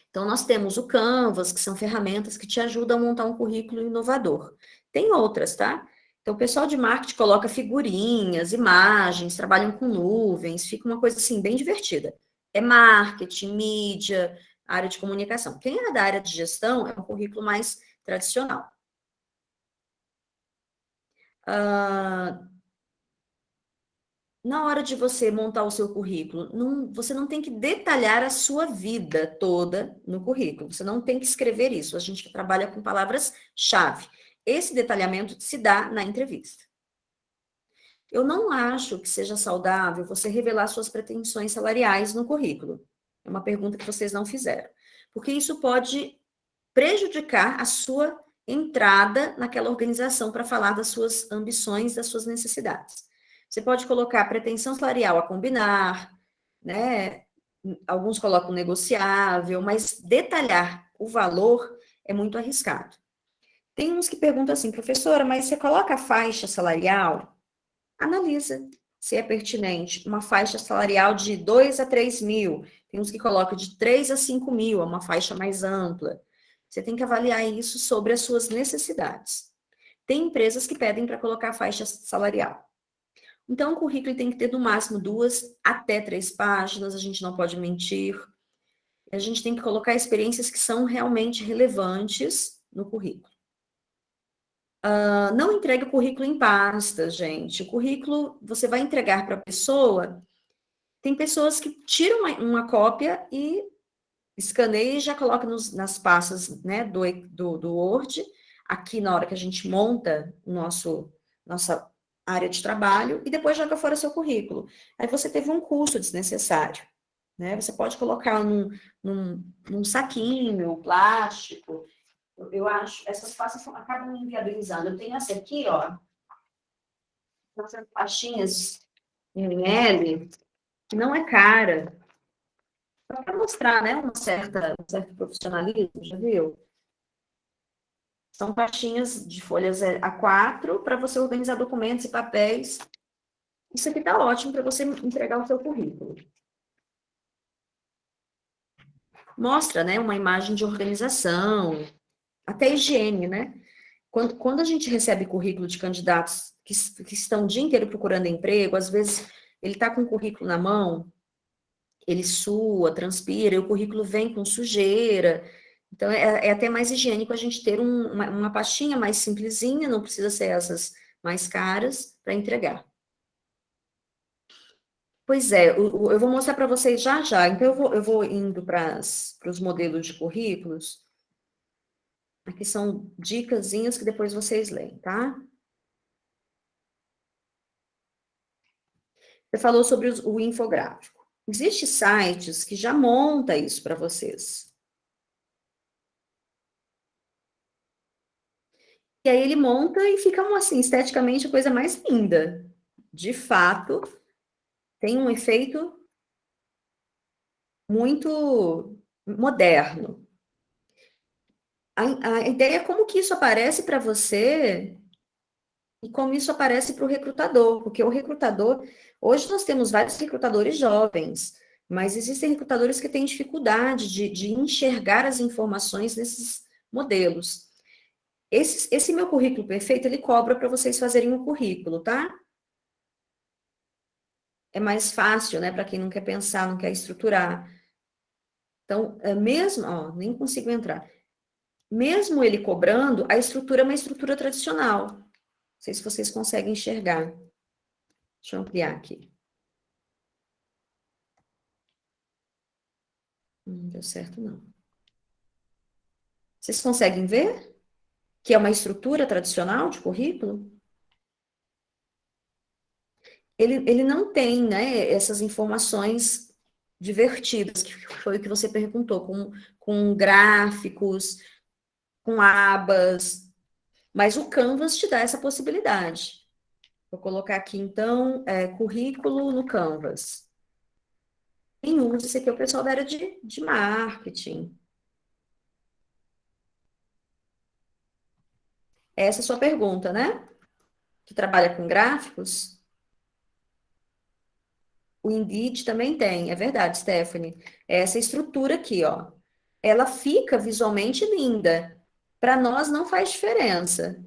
Então, nós temos o Canvas, que são ferramentas que te ajudam a montar um currículo inovador. Tem outras, tá? Então, o pessoal de marketing coloca figurinhas, imagens, trabalham com nuvens, fica uma coisa assim, bem divertida. É marketing, mídia, área de comunicação. Quem é da área de gestão é um currículo mais tradicional. Na hora de você montar o seu currículo, você não tem que detalhar a sua vida toda no currículo. Você não tem que escrever isso. A gente trabalha com palavras-chave. Esse detalhamento se dá na entrevista. Eu não acho que seja saudável você revelar suas pretensões salariais no currículo. É uma pergunta que vocês não fizeram. Porque isso pode prejudicar a sua entrada naquela organização para falar das suas ambições, das suas necessidades. Você pode colocar pretensão salarial a combinar, né? Alguns colocam negociável, mas detalhar o valor é muito arriscado. Tem uns que perguntam assim, professora, mas você coloca a faixa salarial? Analisa se é pertinente. Uma faixa salarial de 2 a 3 mil. Tem uns que colocam de 3 a 5 mil, é uma faixa mais ampla. Você tem que avaliar isso sobre as suas necessidades. Tem empresas que pedem para colocar a faixa salarial. Então, o currículo tem que ter no máximo 2 até 3 páginas, a gente não pode mentir. A gente tem que colocar experiências que são realmente relevantes no currículo. Não entregue o currículo em pastas, gente. O currículo você vai entregar para a pessoa. Tem pessoas que tiram uma cópia e escaneia e já coloca nas pastas, né, do Word, aqui na hora que a gente monta nossa área de trabalho, e depois joga fora seu currículo. Aí você teve um custo desnecessário, né? Você pode colocar num saquinho plástico. Eu acho, essas pastas acabam inviabilizando. Eu tenho essa aqui, ó, essas pastinhas em ml, que não é cara, só para mostrar, né, um certo profissionalismo, já viu? São pastinhas de folhas A4 para você organizar documentos e papéis. Isso aqui está ótimo para você entregar o seu currículo. Mostra, né, uma imagem de organização, até higiene, né? Quando a gente recebe currículo de candidatos que estão o dia inteiro procurando emprego, às vezes ele está com o currículo na mão, ele sua, transpira, e o currículo vem com sujeira. Então, é até mais higiênico a gente ter uma pastinha mais simplesinha, não precisa ser essas mais caras, para entregar. Pois é, eu vou mostrar para vocês já já. Então, eu vou indo para os modelos de currículos. Aqui são dicasinhas que depois vocês leem, tá? Você falou sobre o infográfico. Existem sites que já monta isso para vocês. E aí ele monta e fica, assim, esteticamente a coisa mais linda. De fato, tem um efeito muito moderno. A ideia é como que isso aparece para você e como isso aparece para o recrutador, porque o recrutador, hoje nós temos vários recrutadores jovens, mas existem recrutadores que têm dificuldade de enxergar as informações nesses modelos. Esse meu currículo perfeito, ele cobra para vocês fazerem um currículo, tá? É mais fácil, né, para quem não quer pensar, não quer estruturar. Então, mesmo, ó, nem consigo entrar. Mesmo ele cobrando, a estrutura é uma estrutura tradicional. Não sei se vocês conseguem enxergar. Deixa eu ampliar aqui. Não deu certo, não. Vocês conseguem ver que é uma estrutura tradicional de currículo? ele não tem, né, essas informações divertidas, que foi o que você perguntou, com gráficos, com abas, mas o Canvas te dá essa possibilidade. Vou colocar aqui, então, currículo no Canvas. Quem usa isso aqui é o pessoal da área de marketing. Essa é a sua pergunta, né? Que trabalha com gráficos. O Indeed também tem, é verdade, Stephanie. Essa estrutura aqui, ó, ela fica visualmente linda. Para nós não faz diferença,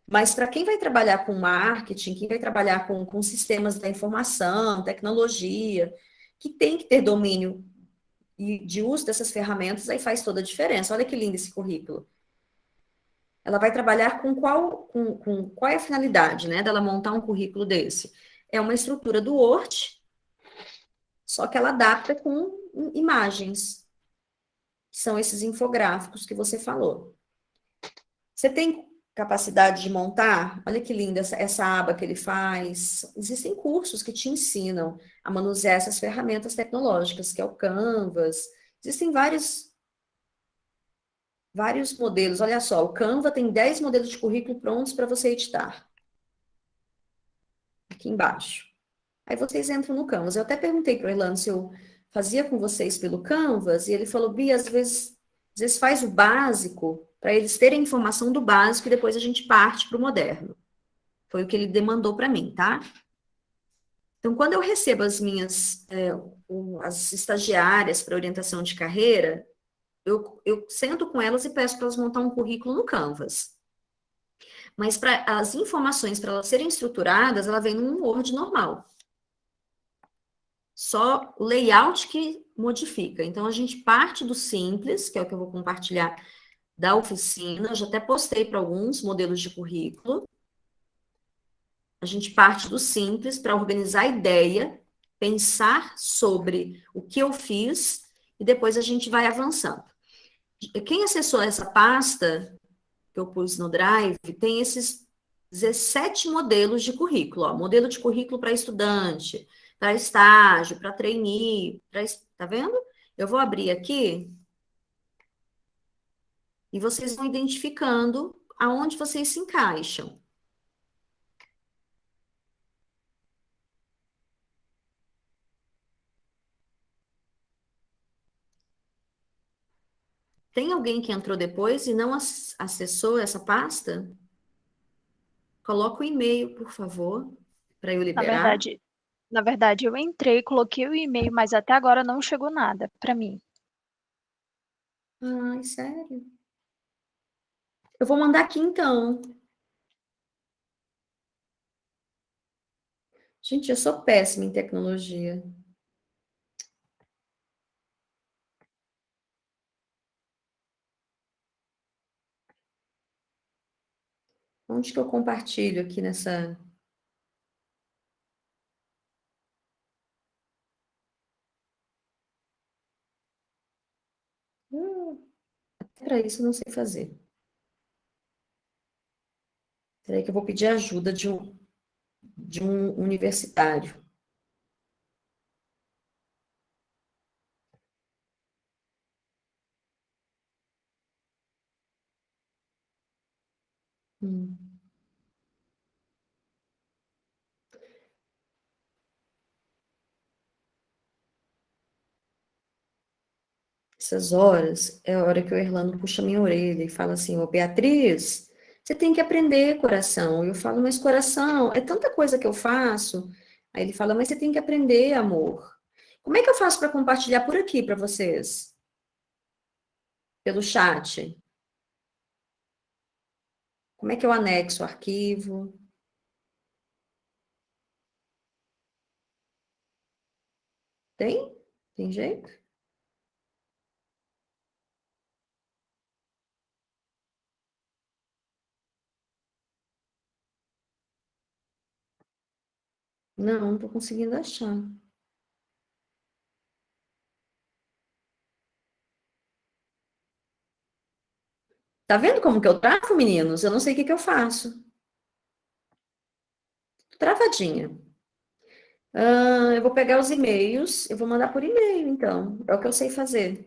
mas para quem vai trabalhar com marketing, quem vai trabalhar com sistemas da informação, tecnologia, que tem que ter domínio e de uso dessas ferramentas, aí faz toda a diferença. Olha que lindo esse currículo. Ela vai trabalhar com qual é a finalidade, né, dela montar um currículo desse? É uma estrutura do Word, só que ela adapta com imagens, que são esses infográficos que você falou. Você tem capacidade de montar? Olha que linda essa aba que ele faz. Existem cursos que te ensinam a manusear essas ferramentas tecnológicas, que é o Canvas. Existem vários modelos. Olha só, o Canva tem 10 modelos de currículo prontos para você editar. Aqui embaixo. Aí vocês entram no Canvas. Eu até perguntei para o Orlando se eu fazia com vocês pelo Canvas, e ele falou, Bia, às vezes faz o básico, para eles terem informação do básico, e depois a gente parte para o moderno. Foi o que ele demandou para mim, tá? Então, quando eu recebo as estagiárias para orientação de carreira, eu sento com elas e peço para elas montar um currículo no Canvas. Mas para as informações, para elas serem estruturadas, ela vem num Word normal. Só o layout que modifica. Então, a gente parte do simples, que é o que eu vou compartilhar da oficina. Eu já até postei para alguns modelos de currículo. A gente parte do simples para organizar a ideia, pensar sobre o que eu fiz e depois a gente vai avançando. Quem acessou essa pasta que eu pus no Drive tem esses 17 modelos de currículo, ó. Modelo de currículo para estudante, para estágio, para trainee, tá vendo? Eu vou abrir aqui e vocês vão identificando aonde vocês se encaixam. Tem alguém que entrou depois e não acessou essa pasta? Coloca o e-mail, por favor, para eu Na liberar. verdade, na verdade, eu entrei, coloquei o e-mail, mas até agora não chegou nada para mim. Ai, sério? Eu vou mandar aqui então. Gente, eu sou péssima em tecnologia. Onde que eu compartilho aqui nessa. Para isso eu não sei fazer. Peraí que eu vou pedir ajuda de um universitário. Hum. Essas horas é a hora que o Erlano puxa minha orelha e fala assim, ô Beatriz, você tem que aprender, coração. Eu falo, mas coração, é tanta coisa que eu faço. Aí ele fala, mas você tem que aprender, amor. Como é que eu faço para compartilhar por aqui para vocês? Pelo chat? Como é que eu anexo o arquivo? Tem? Tem jeito? Não estou conseguindo achar. Tá vendo como que eu travo, meninos? Eu não sei o que que eu faço. Travadinha. Eu vou pegar os e-mails, eu vou mandar por e-mail, então. É o que eu sei fazer.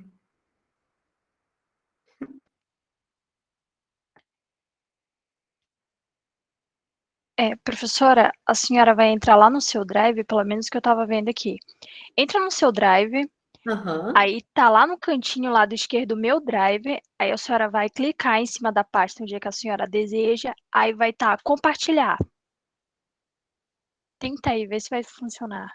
Professora, a senhora vai entrar lá no seu Drive, pelo menos que eu estava vendo aqui. Entra no seu Drive, Aham. aí tá lá no cantinho lado esquerdo Meu Drive, aí a senhora vai clicar em cima da pasta onde é que a senhora deseja, aí vai estar compartilhar. Tenta aí, ver se vai funcionar.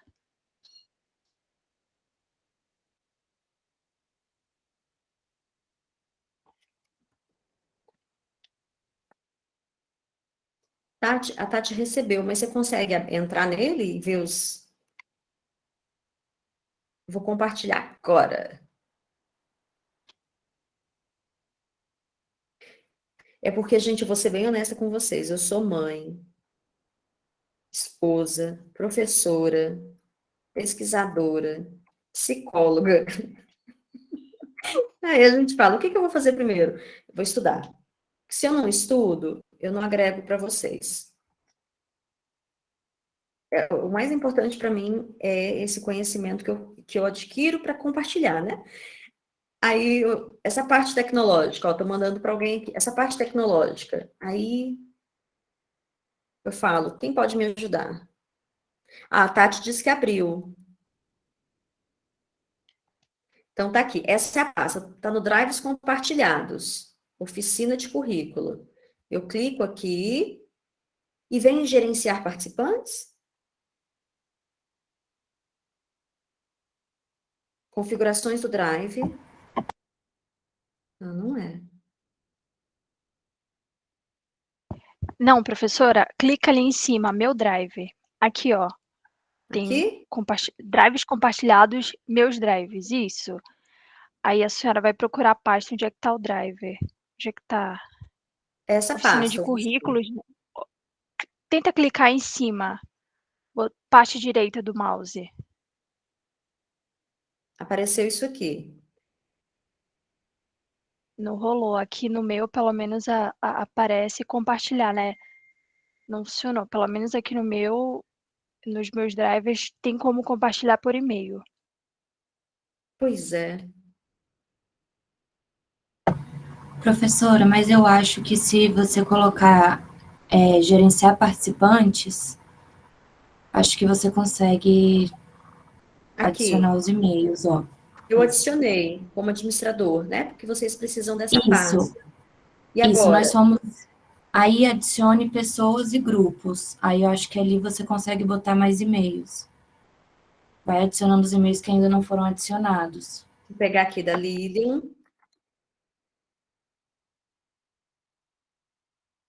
A Tati recebeu, mas você consegue entrar nele e ver os. Vou compartilhar agora. É porque, gente, eu vou ser bem honesta com vocês. Eu sou mãe, esposa, professora, pesquisadora, psicóloga. Aí a gente fala: o que que eu vou fazer primeiro? Eu vou estudar. Se eu não estudo, eu não agrego para vocês. O mais importante para mim é esse conhecimento que eu adquiro para compartilhar, né? Aí, essa parte tecnológica, ó, tô mandando para alguém aqui, essa parte tecnológica. Aí eu falo, quem pode me ajudar? Ah, a Tati disse que abriu. Então tá aqui, essa é a pasta, tá no Drives compartilhados, oficina de currículo. Eu clico aqui e venho gerenciar participantes, configurações do Drive. Não é. Não, professora, clica ali em cima, Meu Drive. Aqui, ó, tem Aqui, drives compartilhados, Meus Drives, isso. Aí a senhora vai procurar a pasta onde é que tá o drive. Onde é que tá? essa Oficina de pasta, oficina. currículos. Tenta clicar em cima, parte direita do mouse. Apareceu isso aqui. Não rolou. Aqui no meu, pelo menos, aparece compartilhar, né? Não funcionou. Pelo menos aqui no meu, nos meus drivers, tem como compartilhar por e-mail. Pois é. Professora, mas eu acho que se você colocar gerenciar participantes, acho que você consegue Aqui, adicionar os e-mails, ó. eu Isso. adicionei como administrador, né? Porque vocês precisam dessa Isso, pasta. E isso, nós agora? somos. Aí adicione pessoas e grupos. Aí eu acho que ali você consegue botar mais e-mails. Vai adicionando os e-mails que ainda não foram adicionados. Vou pegar aqui da Lilian.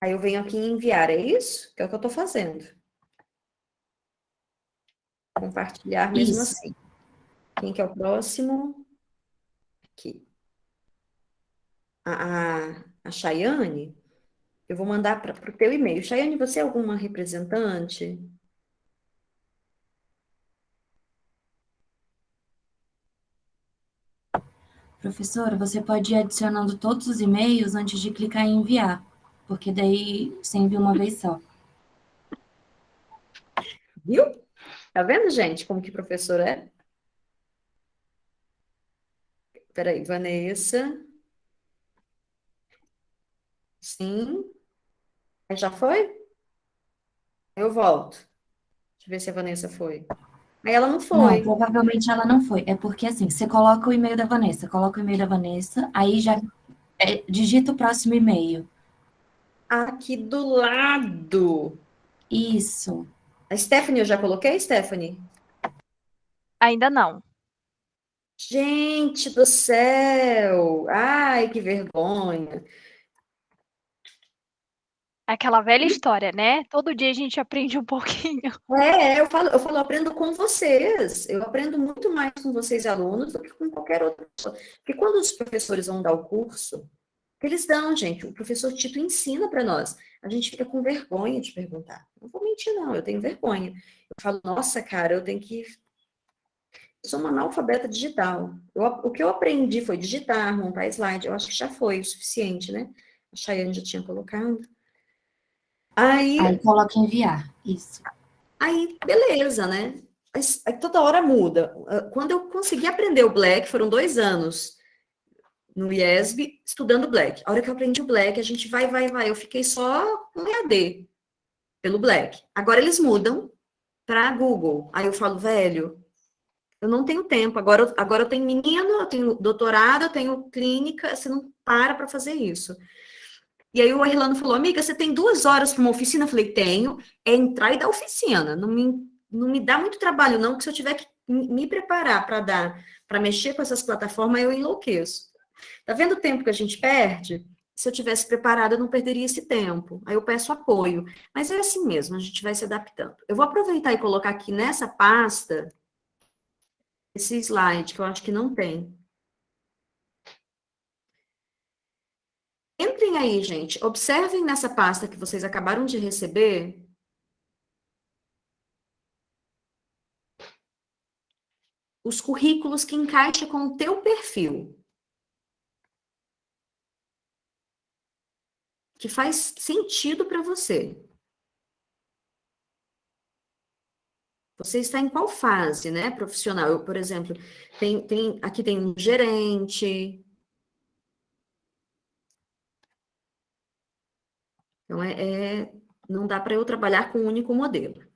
Aí eu venho aqui em enviar, é isso? Que é o que eu estou fazendo. Compartilhar mesmo Isso. assim. Quem que é o próximo? Aqui. A Chayane, eu vou mandar para o teu e-mail. Chayane, você é alguma representante? Professora, você pode ir adicionando todos os e-mails antes de clicar em enviar, porque daí você envia uma vez só. Viu? Tá vendo, gente, como que professor é? Peraí, Vanessa. Sim. Já foi? Eu volto. Deixa eu ver se a Vanessa foi. Aí ela não Não, foi. provavelmente ela não foi. É porque assim, você coloca o e-mail da Vanessa, coloca o e-mail da Vanessa, aí já digita o próximo e-mail. Aqui do lado. Isso. A Stephanie, eu já coloquei, Stephanie? Ainda não. Gente do céu! Ai, que vergonha! É aquela velha história, né? Todo dia a gente aprende um pouquinho. Eu falo, eu aprendo com vocês. Eu aprendo muito mais com vocês, alunos, do que com qualquer outra pessoa. Porque quando os professores vão dar o curso, que eles dão, gente, o professor Tito ensina para nós. A gente fica com vergonha de perguntar. Não vou mentir, não, eu tenho vergonha. Eu falo, nossa, cara, eu tenho que. Eu sou uma analfabeta digital. O que eu aprendi foi digitar, montar slide. Eu acho que já foi o suficiente, né? A Chayane já tinha colocado. Aí Aí, coloca enviar. Isso. aí, beleza, né? toda hora muda. Quando eu consegui aprender o Black, foram 2 anos no IESB, estudando Black. A hora que eu aprendi o Black, a gente vai. Eu fiquei só com EAD pelo Black. Agora eles mudam para Google. Aí eu falo, velho, eu não tenho tempo. Agora eu tenho menino, eu tenho doutorado, eu tenho clínica, você não para fazer isso. E aí o Erlano falou, amiga, você tem 2 horas para uma oficina? Eu falei, tenho. É entrar e dar oficina. Não me dá muito trabalho, não, porque se eu tiver que me preparar para mexer com essas plataformas, eu enlouqueço. Tá vendo o tempo que a gente perde? Se eu tivesse preparada, eu não perderia esse tempo. Aí eu peço apoio. Mas é assim mesmo, a gente vai se adaptando. Eu vou aproveitar e colocar aqui nessa pasta esse slide, que eu acho que não tem. Entrem aí, gente. Observem nessa pasta que vocês acabaram de receber. Os currículos que encaixam com o teu perfil. Que faz sentido para você. Você está em qual fase, né, profissional? Eu, por exemplo, aqui tem um gerente. Então, não dá para eu trabalhar com um único modelo.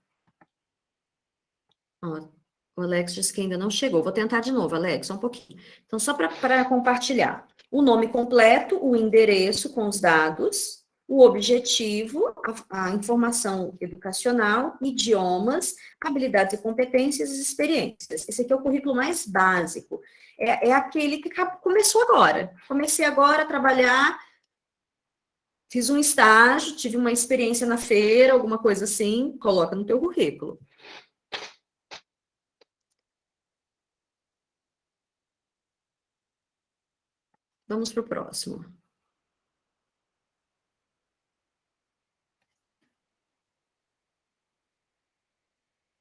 Ó, o Alex disse que ainda não chegou. Vou tentar de novo, Alex, só um pouquinho. Então, só para compartilhar. O nome completo, o endereço com os dados, o objetivo, a informação educacional, idiomas, habilidades e competências e experiências. Esse aqui é o currículo mais básico. É aquele que começou agora. Comecei agora a trabalhar, fiz um estágio, tive uma experiência na feira, alguma coisa assim, coloca no teu currículo. Vamos para o próximo.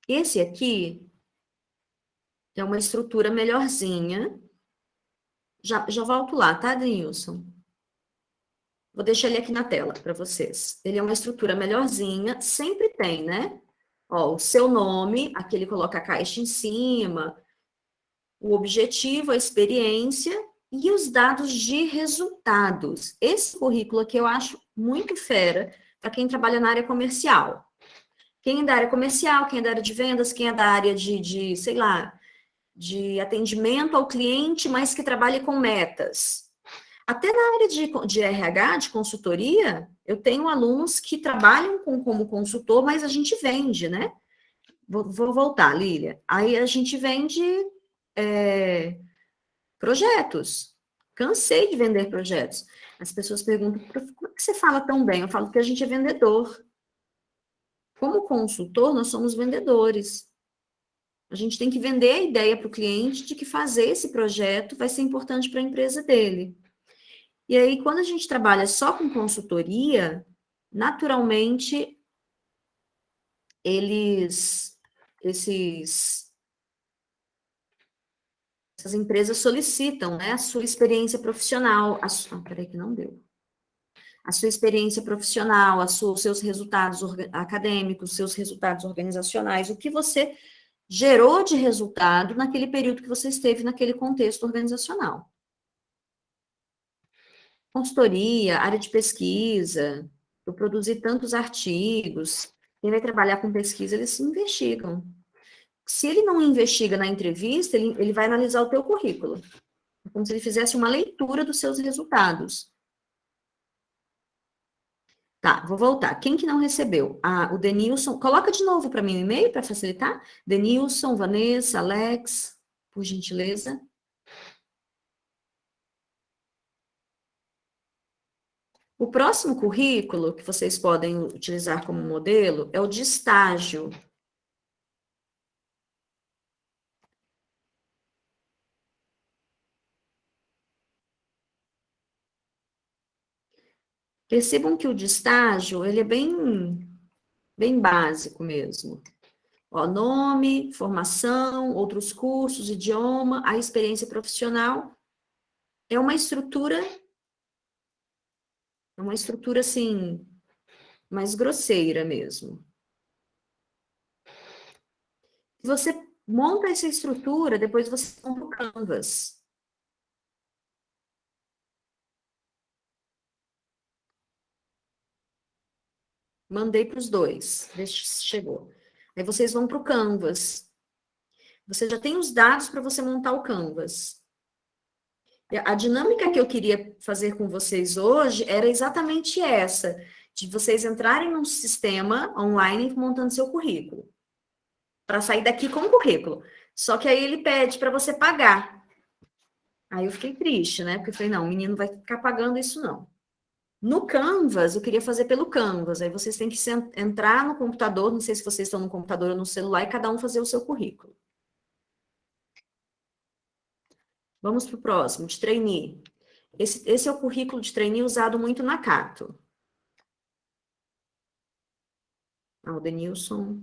Esse aqui é uma estrutura melhorzinha. Já volto lá, tá, Denilson? Vou deixar ele aqui na tela para vocês. Ele é uma estrutura melhorzinha, sempre tem, né? Ó, o seu nome, aqui ele coloca a caixa em cima, o objetivo, a experiência e os dados de resultados. Esse currículo aqui eu acho muito fera para quem trabalha na área comercial. Quem é da área comercial, quem é da área de vendas, quem é da área sei lá, de atendimento ao cliente, mas que trabalhe com metas. Até na área de RH, de consultoria, eu tenho alunos que trabalham como consultor, mas a gente vende, né? Vou voltar, Lília. Aí a gente vende projetos. Cansei de vender projetos. As pessoas perguntam, como é que você fala tão bem? Eu falo que a gente é vendedor. Como consultor, nós somos vendedores. A gente tem que vender a ideia para o cliente de que fazer esse projeto vai ser importante para a empresa dele. E aí, quando a gente trabalha só com consultoria, naturalmente, essas empresas solicitam, né, a sua experiência profissional. Peraí que não deu. A sua experiência profissional, os seus resultados acadêmicos, seus resultados organizacionais, o que você gerou de resultado naquele período que você esteve naquele contexto organizacional. Consultoria, área de pesquisa, eu produzi tantos artigos. Quem vai trabalhar com pesquisa, eles se investigam. Se ele não investiga na entrevista, ele vai analisar o teu currículo. É como se ele fizesse uma leitura dos seus resultados. Tá, vou voltar. Quem que não recebeu? O Denilson. Coloca de novo para mim o e-mail para facilitar. Denilson, Vanessa, Alex, por gentileza. O próximo currículo que vocês podem utilizar como modelo é o de estágio. Percebam que o de estágio, ele é bem básico mesmo. Ó, nome, formação, outros cursos, idioma, a experiência profissional. É uma estrutura, assim, mais grosseira mesmo. você monta essa estrutura, depois você monta o Canvas. Mandei para os dois, deixa se chegou. Aí vocês vão para o Canvas. Você já tem os dados para você montar o Canvas. A dinâmica que eu queria fazer com vocês hoje era exatamente essa, de vocês entrarem num sistema online montando seu currículo, para sair daqui com o currículo. Só que aí ele pede para você pagar. Aí eu fiquei triste, né? Porque eu falei, não, o menino vai ficar pagando isso não. No Canvas, eu queria fazer pelo Canvas. Aí vocês têm que entrar no computador, não sei se vocês estão no computador ou no celular, e cada um fazer o seu currículo. Vamos para o próximo, de trainee. Esse é o currículo de trainee usado muito na Cato. O Denilson.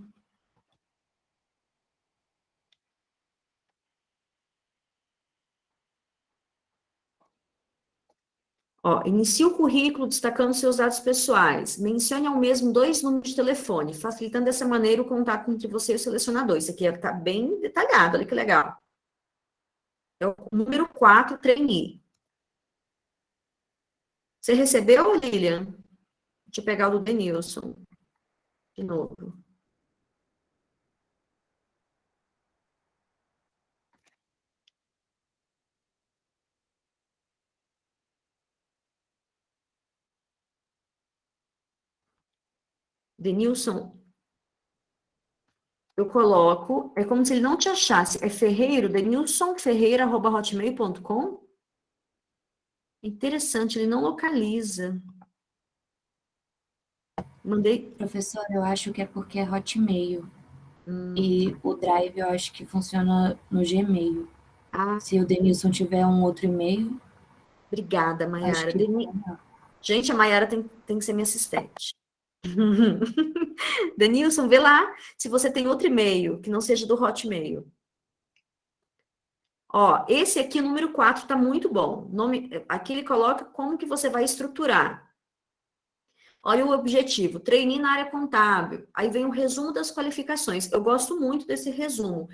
Inicie o currículo destacando seus dados pessoais. Mencione ao mesmo 2 números de telefone, facilitando dessa maneira o contato entre você e o selecionador. Isso aqui está bem detalhado, olha que legal. É o número 4, trainee. Você recebeu, Lilian? Deixa eu pegar o do Denilson. De novo. Denilson, eu coloco, é como se ele não te achasse. É Ferreiro, denilsonferreira@hotmail.com? Interessante, ele não localiza. Mandei. Professor, eu acho que é porque é Hotmail. E o Drive eu acho que funciona no Gmail. Se o Denilson tiver um outro e-mail, Obrigada, acho Mayara. que Gente, a Mayara tem que ser minha assistente. Denilson, vê lá se você tem outro e-mail, que não seja do Hotmail. Esse aqui, o número 4, tá muito bom. Aqui ele coloca como que você vai estruturar. Olha o objetivo, trainee na área contábil. Aí vem o resumo das qualificações. Eu gosto muito desse resumo.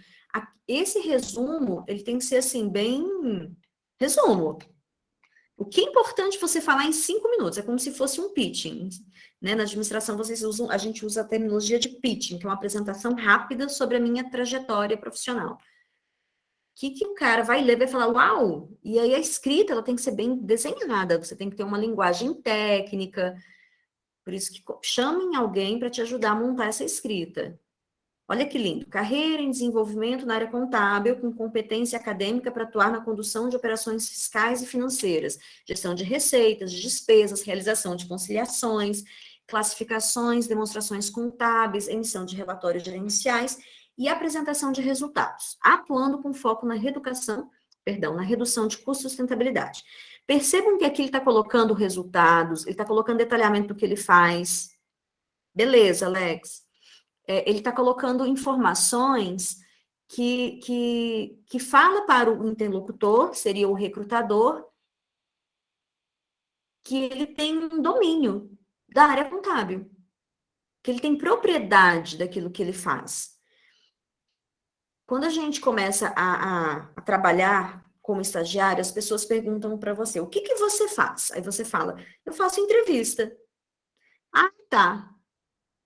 Esse resumo, ele tem que ser assim, bem... Resumo. O que é importante você falar em 5 minutos? É como se fosse um pitching. Né? Na administração, a gente usa a terminologia de pitching, que é uma apresentação rápida sobre a minha trajetória profissional. O que o cara vai ler, vai falar, uau! E aí a escrita, ela tem que ser bem desenhada. Você tem que ter uma linguagem técnica. Por isso que chamem alguém para te ajudar a montar essa escrita. Olha que lindo. Carreira em desenvolvimento na área contábil, com competência acadêmica para atuar na condução de operações fiscais e financeiras, gestão de receitas, de despesas, realização de conciliações, classificações, demonstrações contábeis, emissão de relatórios gerenciais e apresentação de resultados, atuando com foco na redução de custo e sustentabilidade. Percebam que aqui ele está colocando resultados, ele está colocando detalhamento do que ele faz. Beleza, Alex. Ele está colocando informações que fala para o interlocutor, seria o recrutador, que ele tem um domínio da área contábil, que ele tem propriedade daquilo que ele faz. Quando a gente começa a trabalhar como estagiário, as pessoas perguntam para você, o que você faz? Aí você fala, eu faço entrevista. Ah, tá.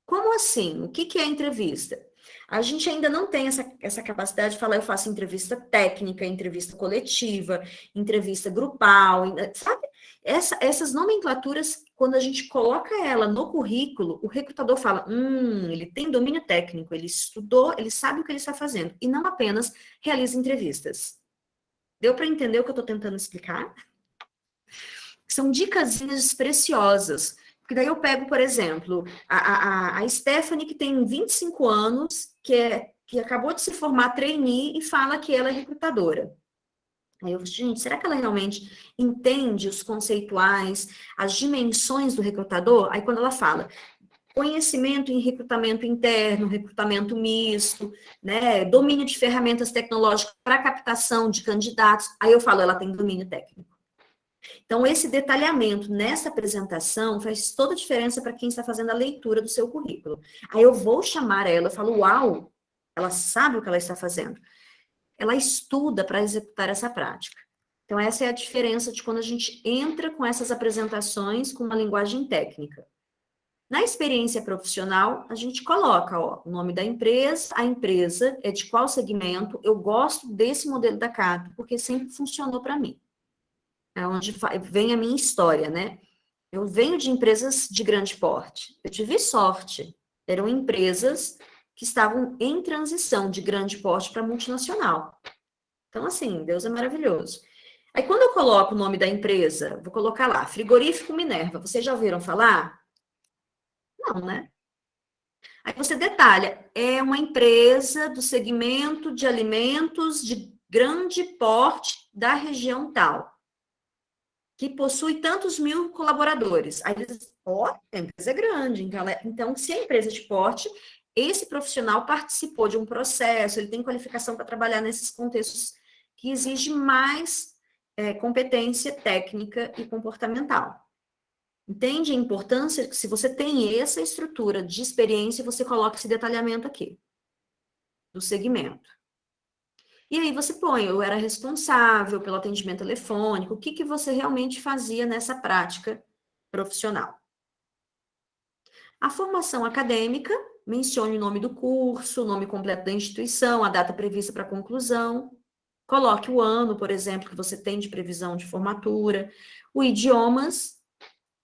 Como assim? O que é entrevista? A gente ainda não tem essa capacidade de falar, eu faço entrevista técnica, entrevista coletiva, entrevista grupal, sabe? Essas nomenclaturas, quando a gente coloca ela no currículo, o recrutador fala, ele tem domínio técnico, ele estudou, ele sabe o que ele está fazendo, e não apenas realiza entrevistas. Deu para entender o que eu estou tentando explicar? São dicasinhas preciosas. Porque daí eu pego, por exemplo, a Stephanie, que tem 25 anos, que acabou de se formar trainee e fala que ela é recrutadora. Aí eu, gente, será que ela realmente entende os conceituais, as dimensões do recrutador? Aí quando ela fala conhecimento em recrutamento interno, recrutamento misto, né, domínio de ferramentas tecnológicas para captação de candidatos, aí eu falo, ela tem domínio técnico. Então, esse detalhamento nessa apresentação faz toda a diferença para quem está fazendo a leitura do seu currículo. Aí eu vou chamar ela, eu falo, uau, ela sabe o que ela está fazendo. Ela estuda para executar essa prática. Então, essa é a diferença de quando a gente entra com essas apresentações com uma linguagem técnica. Na experiência profissional, a gente coloca o nome da empresa, a empresa é de qual segmento, eu gosto desse modelo da Cato, porque sempre funcionou para mim. É onde vem a minha história, né? Eu venho de empresas de grande porte. Eu tive sorte. Eram empresas que estavam em transição de grande porte para multinacional. Então, assim, Deus é maravilhoso. Aí, quando eu coloco o nome da empresa, vou colocar lá, Frigorífico Minerva. Vocês já ouviram falar? Não, né? Aí você detalha, é uma empresa do segmento de alimentos de grande porte da região tal, que possui tantos mil colaboradores. Aí eles, a empresa é grande, então, se a empresa é de porte, esse profissional participou de um processo, ele tem qualificação para trabalhar nesses contextos que exigem mais competência técnica e comportamental. Entende a importância que se você tem essa estrutura de experiência, você coloca esse detalhamento aqui, do segmento. E aí você põe, eu era responsável pelo atendimento telefônico, o que você realmente fazia nessa prática profissional. A formação acadêmica, mencione o nome do curso, o nome completo da instituição, a data prevista para conclusão, coloque o ano, por exemplo, que você tem de previsão de formatura, o idiomas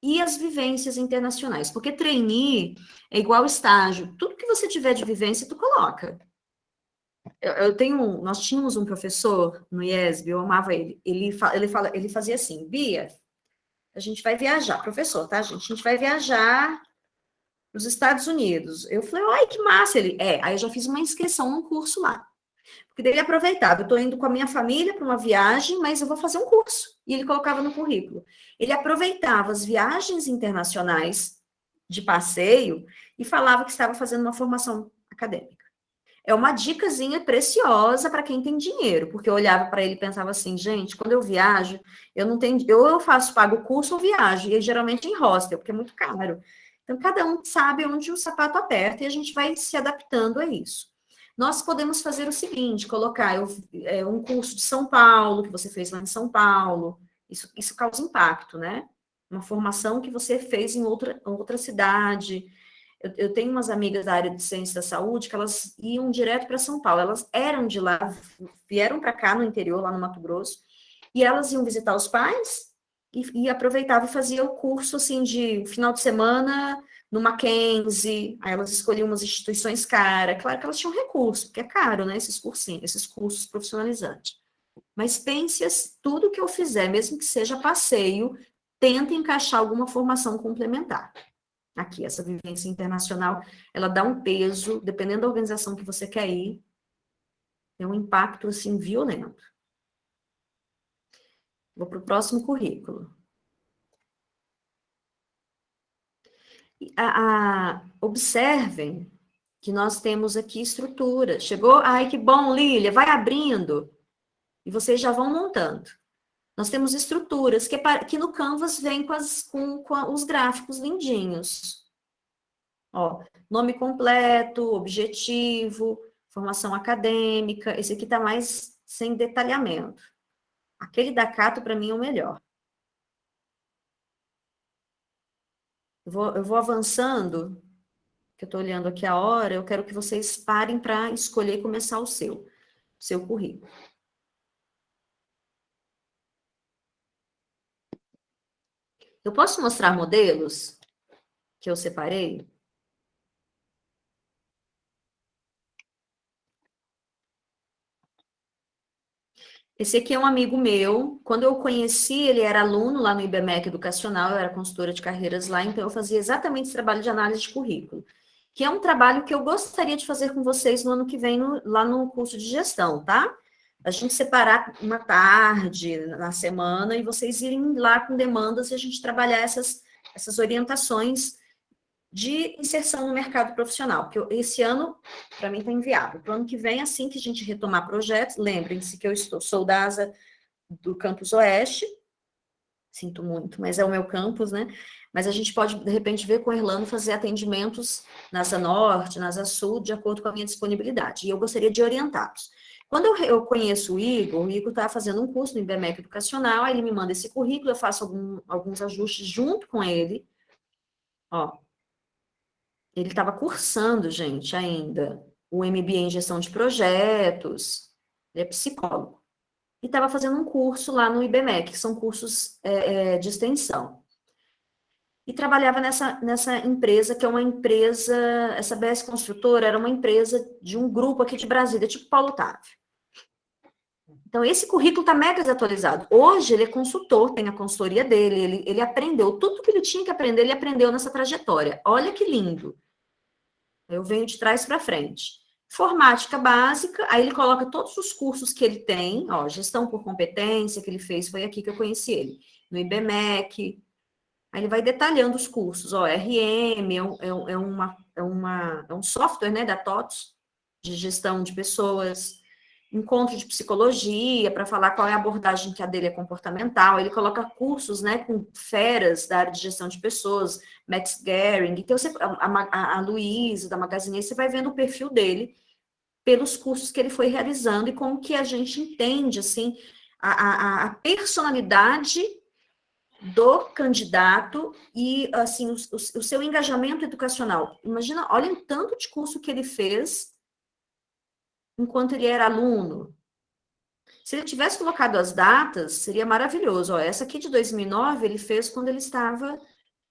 e as vivências internacionais, porque trainee é igual estágio, tudo que você tiver de vivência, tu coloca. Nós tínhamos um professor no IESB, eu amava ele, ele fazia assim, Bia, a gente vai viajar, professor, tá, gente? A gente vai viajar nos Estados Unidos. Eu falei, ai, que massa, aí eu já fiz uma inscrição num curso lá. Porque daí ele aproveitava, eu estou indo com a minha família para uma viagem, mas eu vou fazer um curso. E ele colocava no currículo. Ele aproveitava as viagens internacionais de passeio e falava que estava fazendo uma formação acadêmica. É uma dicasinha preciosa para quem tem dinheiro, porque eu olhava para ele e pensava assim, gente, quando eu viajo, eu não tenho, eu pago o curso ou viajo, e geralmente em hostel, porque é muito caro. Então, cada um sabe onde o sapato aperta e a gente vai se adaptando a isso. Nós podemos fazer o seguinte, colocar um curso de São Paulo, que você fez lá em São Paulo, isso causa impacto, né? Uma formação que você fez em outra cidade. Eu tenho umas amigas da área de ciência da saúde que elas iam direto para São Paulo, elas eram de lá, vieram para cá no interior, lá no Mato Grosso, e elas iam visitar os pais e aproveitavam e faziam o curso, assim, de final de semana no Mackenzie, aí elas escolhiam umas instituições caras, claro que elas tinham recurso, porque é caro, né, esses cursinhos, esses cursos profissionalizantes. Mas pense, tudo que eu fizer, mesmo que seja passeio, tenta encaixar alguma formação complementar. Aqui, essa vivência internacional, ela dá um peso, dependendo da organização que você quer ir, tem um impacto, assim, violento. Vou para o próximo currículo. Observem que nós temos aqui estrutura. Chegou? Ai, que bom, Lília, vai abrindo. E vocês já vão montando. Nós temos estruturas que no Canvas vem com os gráficos lindinhos. Ó, nome completo, objetivo, formação acadêmica. Esse aqui está mais sem detalhamento. Aquele da Cato, para mim, é o melhor. Eu vou avançando, que eu estou olhando aqui a hora, eu quero que vocês parem para escolher e começar o seu currículo. Eu posso mostrar modelos que eu separei? Esse aqui é um amigo meu. Quando eu conheci, ele era aluno lá no IBMEC Educacional, eu era consultora de carreiras lá, então eu fazia exatamente esse trabalho de análise de currículo, que é um trabalho que eu gostaria de fazer com vocês no ano que vem, lá no curso de gestão, tá? A gente separar uma tarde na semana e vocês irem lá com demandas e a gente trabalhar essas orientações de inserção no mercado profissional, que esse ano, para mim, está inviável. Para o ano que vem, assim que a gente retomar projetos, lembrem-se que eu sou da asa do Campus Oeste, sinto muito, mas é o meu campus, né? Mas a gente pode, de repente, ver com o Erlano fazer atendimentos na Asa Norte, na Asa Sul, de acordo com a minha disponibilidade. E eu gostaria de orientá-los. Quando eu conheço o Igor está fazendo um curso no IBMEC Educacional, aí ele me manda esse currículo, eu faço alguns ajustes junto com ele. Ó, ele estava cursando, gente, ainda, o MBA em Gestão de Projetos, ele é psicólogo. E estava fazendo um curso lá no IBMEC, que são cursos de extensão. E trabalhava nessa empresa, que é uma empresa, essa BS Construtora era uma empresa de um grupo aqui de Brasília, tipo Paulo Otávio. Então, esse currículo está mega desatualizado. Hoje, ele é consultor, tem a consultoria dele, ele aprendeu tudo que ele tinha que aprender, ele aprendeu nessa trajetória. Olha que lindo. Eu venho de trás para frente. Informática básica, aí ele coloca todos os cursos que ele tem, ó, gestão por competência que ele fez, foi aqui que eu conheci ele, no IBMEC. Aí ele vai detalhando os cursos, ó, RM, é um software, né, da TOTS, de gestão de pessoas, encontro de psicologia, para falar qual é a abordagem que a dele é comportamental, ele coloca cursos, né, com feras da área de gestão de pessoas, Max Gehring, então você, a Luísa, da Magazine, você vai vendo o perfil dele pelos cursos que ele foi realizando e como que a gente entende, assim, a personalidade do candidato e, assim, o seu engajamento educacional. Imagina, olha o tanto de curso que ele fez enquanto ele era aluno. Se ele tivesse colocado as datas, seria maravilhoso. Ó, essa aqui de 2009, ele fez quando ele estava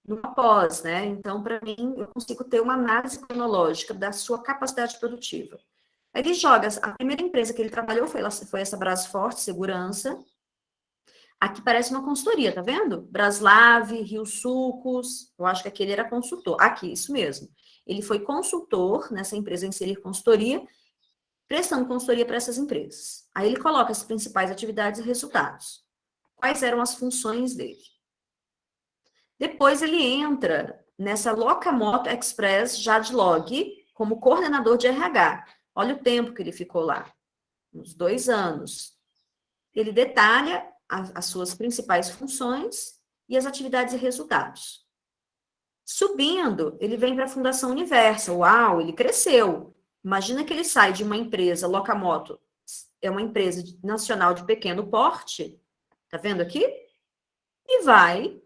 numa pós, né? Então, para mim, eu consigo ter uma análise cronológica da sua capacidade produtiva. Aí ele joga, a primeira empresa que ele trabalhou foi essa Brasforte Segurança. Aqui parece uma consultoria, tá vendo? Braslave, Rio Sucos, eu acho que aquele era consultor. Aqui, isso mesmo. Ele foi consultor nessa empresa Inserir Consultoria, prestando consultoria para essas empresas. Aí ele coloca as principais atividades e resultados. Quais eram as funções dele? Depois ele entra nessa Locamoto Express Jadlog como coordenador de RH. Olha o tempo que ele ficou lá, uns 2 anos. Ele detalha as suas principais funções e as atividades e resultados. Subindo, ele vem para a Fundação Universo. Uau, ele cresceu. Imagina que ele sai de uma empresa, Locamoto, é uma empresa nacional de pequeno porte, tá vendo aqui? E vai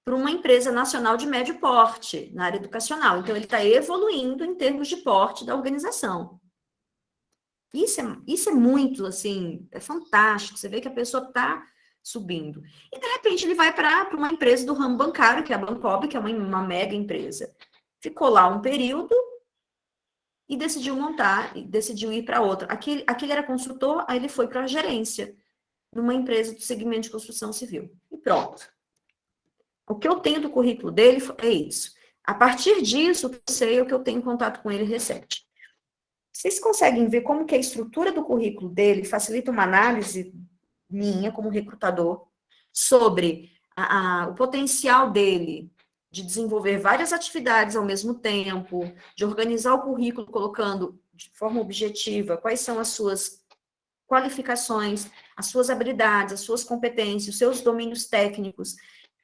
para uma empresa nacional de médio porte, na área educacional. Então, ele está evoluindo em termos de porte da organização. Isso é muito, assim, é fantástico. Você vê que a pessoa está subindo. E, de repente, ele vai para uma empresa do ramo bancário, que é a Bancob, que é uma mega empresa. Ficou lá um período e decidiu ir para outra. Aquele era consultor, aí ele foi para a gerência, numa empresa do segmento de construção civil. E pronto. O que eu tenho do currículo dele é isso. A partir disso, o que eu sei é o que eu tenho contato com ele recente. Vocês conseguem ver como que a estrutura do currículo dele facilita uma análise minha, como recrutador, sobre o potencial dele de desenvolver várias atividades ao mesmo tempo, de organizar o currículo colocando de forma objetiva quais são as suas qualificações, as suas habilidades, as suas competências, os seus domínios técnicos.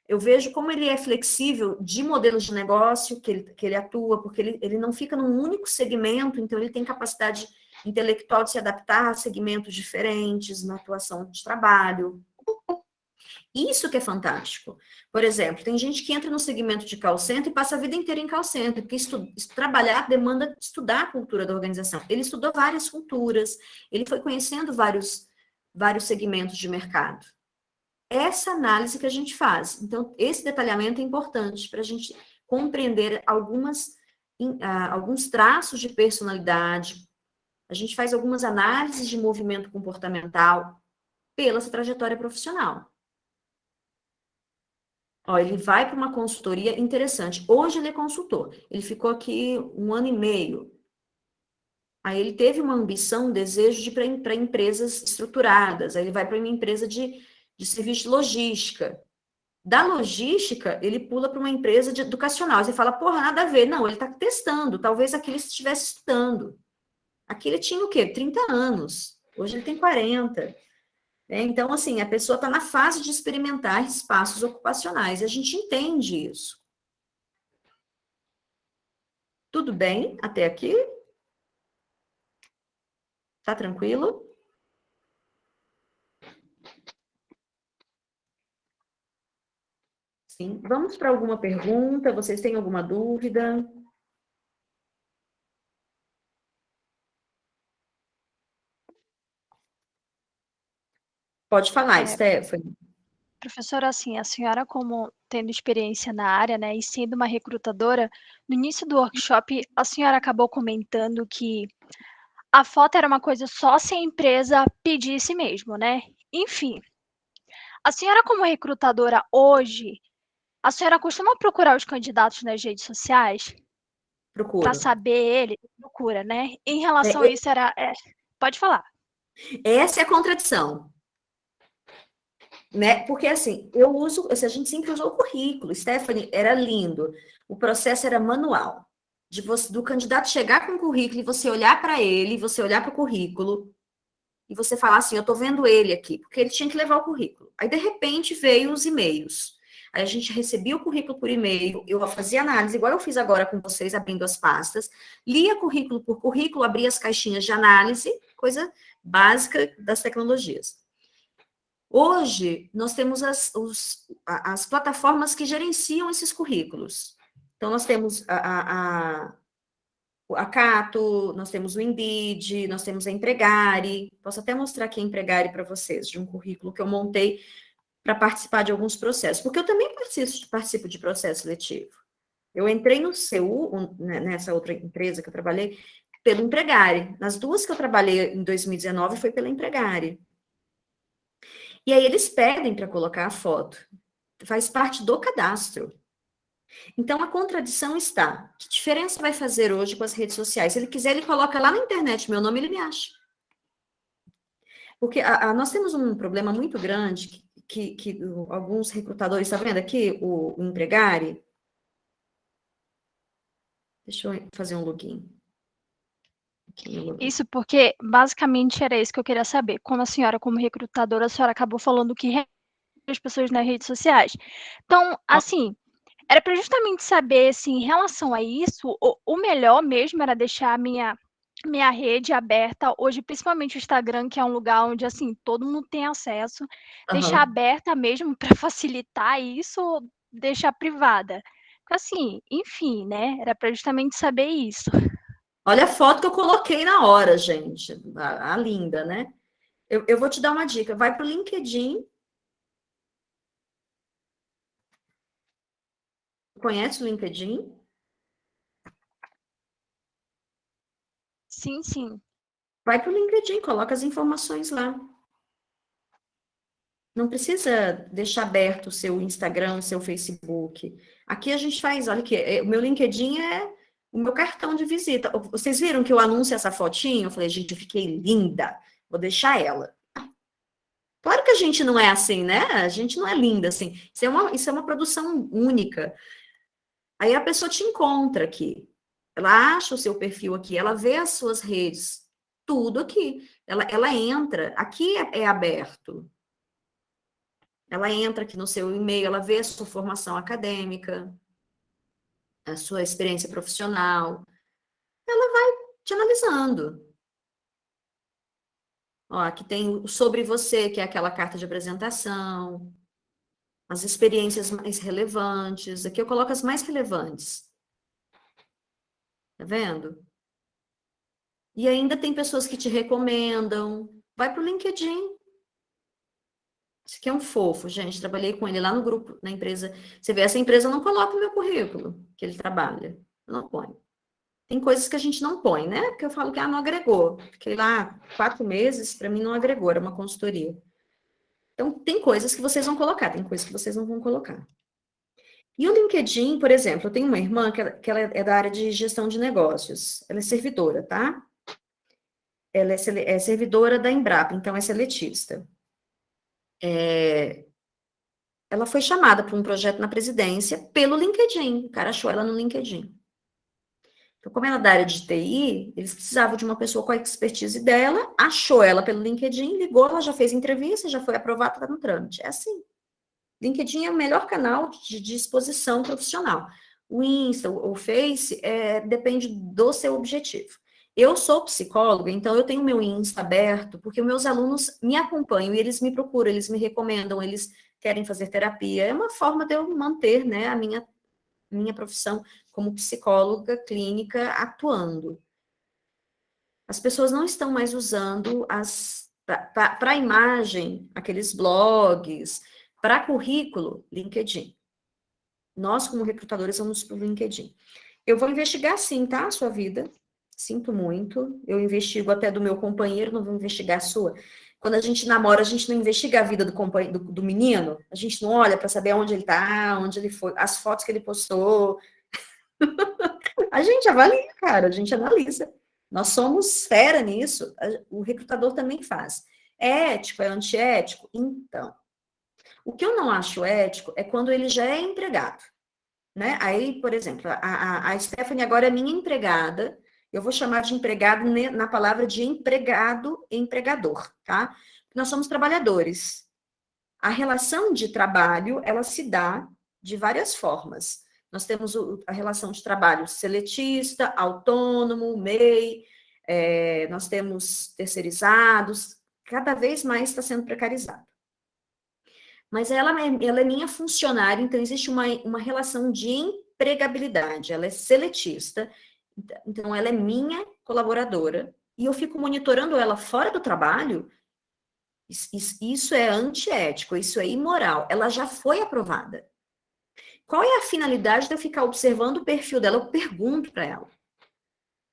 Eu vejo como ele é flexível de modelos de negócio que ele atua, porque ele não fica num único segmento, então ele tem capacidade intelectual de se adaptar a segmentos diferentes na atuação de trabalho. Isso que é fantástico. Por exemplo, tem gente que entra no segmento de call center e passa a vida inteira em call center, porque trabalhar demanda estudar a cultura da organização. Ele estudou várias culturas, ele foi conhecendo vários segmentos de mercado. Essa análise que a gente faz. Então, esse detalhamento é importante para a gente compreender alguns traços de personalidade. A gente faz algumas análises de movimento comportamental pela sua trajetória profissional. Ó, ele vai para uma consultoria interessante. Hoje ele é consultor. Ele ficou aqui 1 ano e meio. Aí ele teve uma ambição, um desejo de ir para empresas estruturadas. Aí ele vai para uma empresa de serviço de logística. Da logística, ele pula para uma empresa educacional. Você fala, porra, nada a ver. Não, ele está testando. Talvez aquele estivesse estudando. Aquele tinha o quê? 30 anos. Hoje ele tem 40. Então, assim, a pessoa está na fase de experimentar espaços ocupacionais, e a gente entende isso. Tudo bem até aqui? Tá tranquilo? Sim. Vamos para alguma pergunta? Vocês têm alguma dúvida? Pode falar, Stephanie. Professora, assim, a senhora como tendo experiência na área, né, e sendo uma recrutadora, no início do workshop, a senhora acabou comentando que a foto era uma coisa só se a empresa pedisse mesmo, né? Enfim, a senhora como recrutadora hoje, a senhora costuma procurar os candidatos nas redes sociais para Procuro. saber ele? Procura, né? Em relação a isso, pode falar. Essa é a contradição. Né? Porque assim, a gente sempre usou o currículo. Stephanie, era lindo. O processo era manual. Do candidato chegar com o currículo e você olhar para ele, você olhar para o currículo e você falar assim, eu estou vendo ele aqui, porque ele tinha que levar o currículo. Aí, de repente, veio os e-mails. Aí a gente recebia o currículo por e-mail, eu fazia análise, igual eu fiz agora com vocês, abrindo as pastas, lia currículo por currículo, abria as caixinhas de análise, coisa básica das tecnologias. Hoje, nós temos as plataformas que gerenciam esses currículos. Então, nós temos a Cato, nós temos o Indeed, nós temos a Empregare. Posso até mostrar aqui a Empregare para vocês, de um currículo que eu montei para participar de alguns processos, porque eu também participo de processo seletivo. Eu entrei no CU, nessa outra empresa que eu trabalhei, pelo Empregare. Nas duas que eu trabalhei em 2019 foi pela Empregare. E aí eles pedem para colocar a foto. Faz parte do cadastro. Então, a contradição está. Que diferença vai fazer hoje com as redes sociais? Se ele quiser, ele coloca lá na internet meu nome, ele me acha. Porque nós temos um problema muito grande que alguns recrutadores, está vendo aqui o Empregare? Deixa eu fazer um login. Isso porque, basicamente, era isso que eu queria saber. Como a senhora, como recrutadora, a senhora acabou falando que as pessoas nas redes sociais. Então, assim, era para justamente saber, assim, em relação a isso, o melhor mesmo era deixar a minha rede aberta, hoje, principalmente o Instagram, que é um lugar onde, assim, todo mundo tem acesso, deixar aberta mesmo para facilitar isso, ou deixar privada? Porque, assim, enfim, né, era para justamente saber isso. Olha a foto que eu coloquei na hora, gente. A linda, né? Eu vou te dar uma dica. Vai para o LinkedIn. Conhece o LinkedIn? Sim, sim. Vai para o LinkedIn, coloca as informações lá. Não precisa deixar aberto o seu Instagram, o seu Facebook. Aqui a gente faz, olha aqui, o meu LinkedIn é o meu cartão de visita. Vocês viram que eu anuncio essa fotinha? Eu falei, gente, eu fiquei linda, vou deixar ela. Claro que a gente não é assim, né? A gente não é linda assim. Isso é uma produção única. Aí a pessoa te encontra aqui. Ela acha o seu perfil aqui, ela vê as suas redes, tudo aqui. Ela entra, aqui é aberto. Ela entra aqui no seu e-mail, ela vê a sua formação acadêmica, a sua experiência profissional. Ela vai te analisando. Ó, aqui tem o sobre você, que é aquela carta de apresentação, as experiências mais relevantes. Aqui eu coloco as mais relevantes. Tá vendo? E ainda tem pessoas que te recomendam. Vai para o LinkedIn. Esse aqui é um fofo, gente. Trabalhei com ele lá no grupo, na empresa. Você vê, essa empresa não coloca o meu currículo, que ele trabalha. Não põe. Tem coisas que a gente não põe, né? Porque eu falo que não agregou. Fiquei lá 4 meses, para mim não agregou, era uma consultoria. Então, tem coisas que vocês vão colocar, tem coisas que vocês não vão colocar. E o LinkedIn, por exemplo, eu tenho uma irmã que ela é da área de gestão de negócios. Ela é servidora, tá? Ela é servidora da Embrapa, então é seletista. Ela foi chamada para um projeto na presidência pelo LinkedIn. O cara achou ela no LinkedIn. Então, como ela é da área de TI, eles precisavam de uma pessoa com a expertise dela, achou ela pelo LinkedIn, ligou, ela já fez entrevista, já foi aprovada, está no trâmite. É assim. LinkedIn é o melhor canal de exposição profissional. O Insta, o Face, depende do seu objetivo. Eu sou psicóloga, então eu tenho meu Insta aberto, porque os meus alunos me acompanham e eles me procuram, eles me recomendam, eles querem fazer terapia. É uma forma de eu manter, né, a minha profissão como psicóloga clínica atuando. As pessoas não estão mais usando para imagem, aqueles blogs, para currículo, LinkedIn. Nós, como recrutadores, vamos para o LinkedIn. Eu vou investigar, sim, tá? A sua vida. Sinto muito. Eu investigo até do meu companheiro, não vou investigar a sua. Quando a gente namora, a gente não investiga a vida do menino. A gente não olha para saber onde ele está, onde ele foi, as fotos que ele postou. A gente avalia, cara, a gente analisa. Nós somos fera nisso. O recrutador também faz. É ético, é antiético? Então, o que eu não acho ético é quando ele já é empregado, né? Aí, por exemplo, a Stephanie agora é minha empregada, eu vou chamar de empregado na palavra de empregado, empregador, tá? Nós somos trabalhadores. A relação de trabalho, ela se dá de várias formas. Nós temos a relação de trabalho seletista, autônomo, MEI, nós temos terceirizados, cada vez mais está sendo precarizado. Mas ela é minha funcionária, então existe uma relação de empregabilidade, ela é seletista, então ela é minha colaboradora, e eu fico monitorando ela fora do trabalho. Isso é antiético, isso é imoral, ela já foi aprovada. Qual é a finalidade de eu ficar observando o perfil dela? Eu pergunto para ela.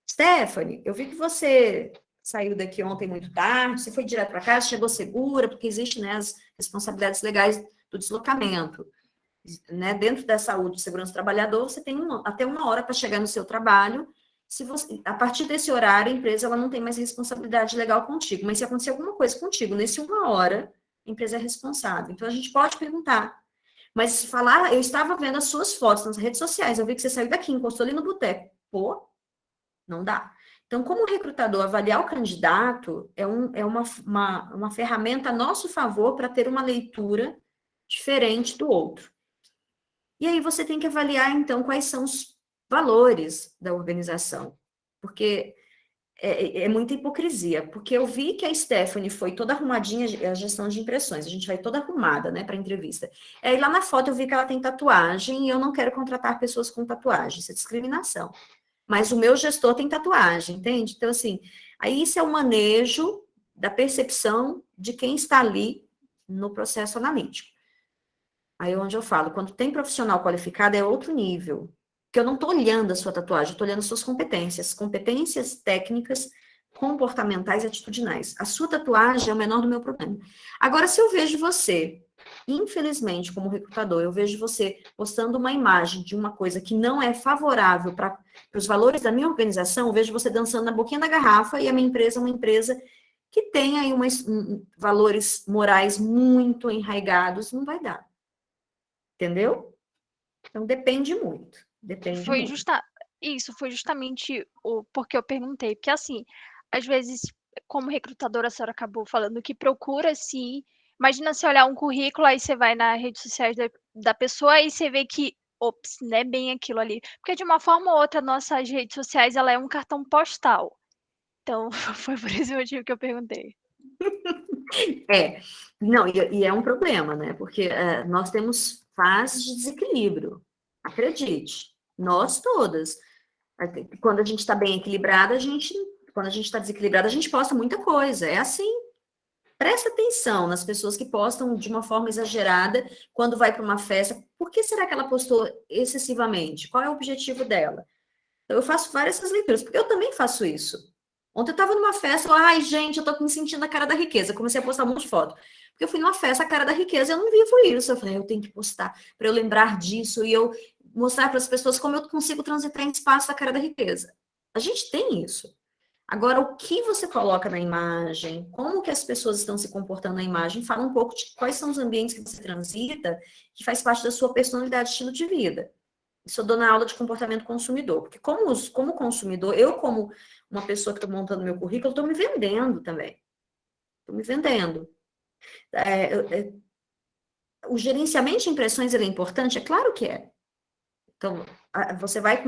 Stephanie, eu vi que você saiu daqui ontem muito tarde, você foi direto para casa, chegou segura, porque existem, né, as responsabilidades legais do deslocamento. Né? Dentro da saúde e segurança do trabalhador, você tem até 1 hora para chegar no seu trabalho. Se você, a partir desse horário, a empresa ela não tem mais responsabilidade legal contigo. Mas se acontecer alguma coisa contigo nesse 1 hora, a empresa é responsável. Então, a gente pode perguntar. Mas se falar, eu estava vendo as suas fotos nas redes sociais, eu vi que você saiu daqui, encostou ali no boteco. Pô, não dá. Então, como recrutador, avaliar o candidato é uma ferramenta a nosso favor para ter uma leitura diferente do outro. E aí você tem que avaliar, então, quais são os valores da organização. Porque é muita hipocrisia. Porque eu vi que a Stephanie foi toda arrumadinha, a gestão de impressões, a gente vai toda arrumada, né, para entrevista. Aí lá na foto eu vi que ela tem tatuagem e eu não quero contratar pessoas com tatuagem, isso é discriminação. Mas o meu gestor tem tatuagem, entende? Então, assim, aí isso é o manejo da percepção de quem está ali no processo analítico. Aí é onde eu falo, quando tem profissional qualificado é outro nível. Porque eu não estou olhando a sua tatuagem, eu estou olhando as suas competências técnicas, comportamentais e atitudinais. A sua tatuagem é o menor do meu problema. Agora, se eu vejo você, infelizmente, como recrutador, eu vejo você postando uma imagem de uma coisa que não é favorável para os valores da minha organização, eu vejo você dançando na boquinha da garrafa e a minha empresa é uma empresa que tem aí valores morais muito enraigados, não vai dar. Entendeu? Então, depende muito. Depende Foi muito. Isso foi justamente o porque eu perguntei, porque assim, às vezes, como recrutadora, a senhora acabou falando que procura sim. Imagina você olhar um currículo, aí você vai nas redes sociais da pessoa e você vê que, ops, não é bem aquilo ali. Porque de uma forma ou outra, nossas redes sociais, ela é um cartão postal. Então, foi por esse motivo que eu perguntei. Não, e é um problema, né? Porque nós temos fases de desequilíbrio. Acredite, nós todas. Quando a gente está bem equilibrada, quando a gente está desequilibrada, a gente posta muita coisa. É assim. Presta atenção nas pessoas que postam de uma forma exagerada quando vai para uma festa. Por que será que ela postou excessivamente? Qual é o objetivo dela? Eu faço várias essas leituras, porque eu também faço isso. Ontem eu estava numa festa, ai, gente, eu tô me sentindo a cara da riqueza. Eu comecei a postar um monte de foto. Porque eu fui numa festa, a cara da riqueza, eu não vivo isso. Eu falei, eu tenho que postar para eu lembrar disso e eu mostrar para as pessoas como eu consigo transitar em espaço da cara da riqueza. A gente tem isso. Agora, o que você coloca na imagem, como que as pessoas estão se comportando na imagem, fala um pouco de quais são os ambientes que você transita, que faz parte da sua personalidade e estilo de vida. Isso eu dou na aula de comportamento consumidor, porque como consumidor, eu como uma pessoa que estou montando meu currículo, estou me vendendo também. Estou me vendendo. O gerenciamento de impressões, ele é importante? É claro que é. Então, você vai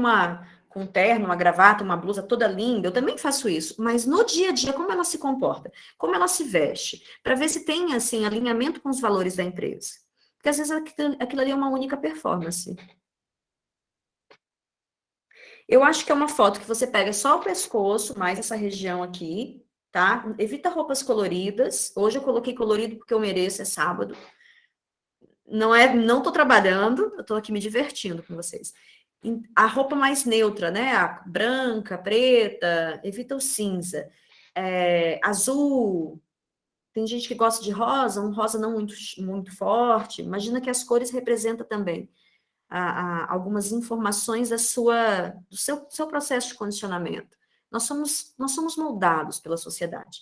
com um terno, uma gravata, uma blusa toda linda, eu também faço isso, mas no dia a dia, como ela se comporta, como ela se veste, para ver se tem, assim, alinhamento com os valores da empresa. Porque às vezes aquilo ali é uma única performance. Eu acho que é uma foto que você pega só o pescoço, mais essa região aqui, tá? Evita roupas coloridas. Hoje eu coloquei colorido porque eu mereço, é sábado. Não tô trabalhando, eu tô aqui me divertindo com vocês. A roupa mais neutra, né? A branca, preta, evita o cinza. Azul, tem gente que gosta de rosa, um rosa não muito, muito forte. Imagina que as cores representam também algumas informações do seu processo de condicionamento. Nós somos moldados pela sociedade.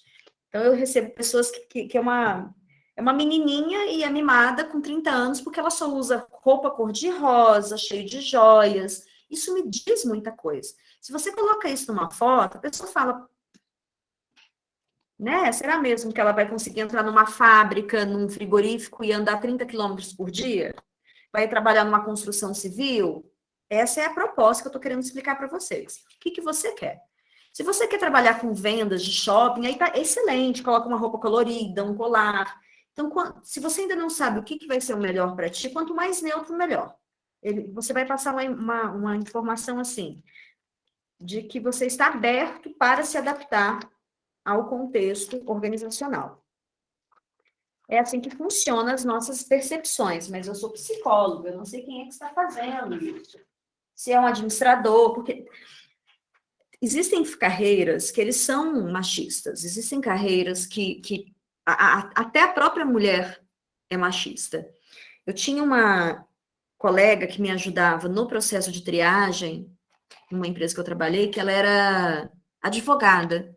Então, eu recebo pessoas que é uma menininha e é mimada com 30 anos porque ela só usa roupa cor-de-rosa, cheio de joias. Isso me diz muita coisa. Se você coloca isso numa foto, a pessoa fala, né? Será mesmo que ela vai conseguir entrar numa fábrica, num frigorífico e andar 30 quilômetros por dia? Vai trabalhar numa construção civil? Essa é a proposta que eu estou querendo explicar para vocês. O que você quer? Se você quer trabalhar com vendas de shopping, aí tá excelente, coloca uma roupa colorida, um colar. Então, se você ainda não sabe o que vai ser o melhor para ti, quanto mais neutro, melhor. Você vai passar uma informação assim, de que você está aberto para se adaptar ao contexto organizacional. É assim que funcionam as nossas percepções, mas eu sou psicóloga, eu não sei quem é que está fazendo isso. Se é um administrador, porque existem carreiras que eles são machistas, existem carreiras que até a própria mulher é machista. Eu tinha uma colega que me ajudava no processo de triagem, numa empresa que eu trabalhei, que ela era advogada.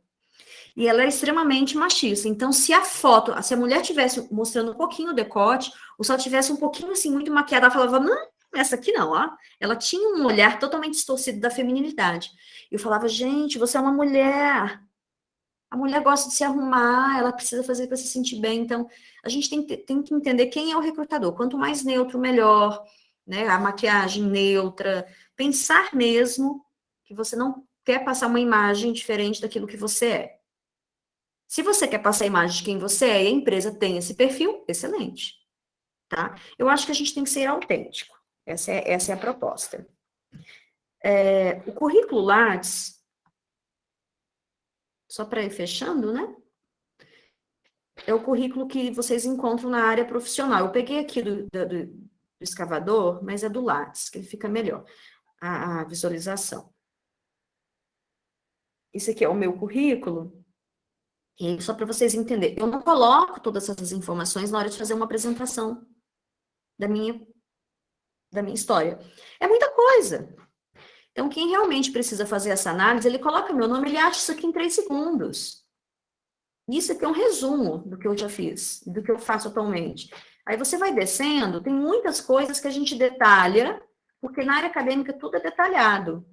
E ela é extremamente machista. Então, se a mulher tivesse mostrando um pouquinho o decote, ou se ela tivesse um pouquinho assim, muito maquiada, ela falava, não, essa aqui não, ó. Ela tinha um olhar totalmente distorcido da feminilidade. Eu falava, gente, você é uma mulher. A mulher gosta de se arrumar, ela precisa fazer para se sentir bem. Então, a gente tem que entender quem é o recrutador. Quanto mais neutro, melhor. Né? A maquiagem neutra. Pensar mesmo que você não quer passar uma imagem diferente daquilo que você é. Se você quer passar a imagem de quem você é e a empresa tem esse perfil, excelente, tá? Eu acho que a gente tem que ser autêntico. Essa é a proposta. O currículo Lattes, só para ir fechando, né? É o currículo que vocês encontram na área profissional. Eu peguei aqui do escavador, mas é do Lattes, que ele fica melhor, a visualização. Esse aqui é o meu currículo. E só para vocês entenderem, eu não coloco todas essas informações na hora de fazer uma apresentação da minha história. É muita coisa. Então, quem realmente precisa fazer essa análise, ele coloca meu nome, ele acha isso aqui em 3 segundos. Isso aqui é um resumo do que eu já fiz, do que eu faço atualmente. Aí você vai descendo, tem muitas coisas que a gente detalha, porque na área acadêmica tudo é detalhado.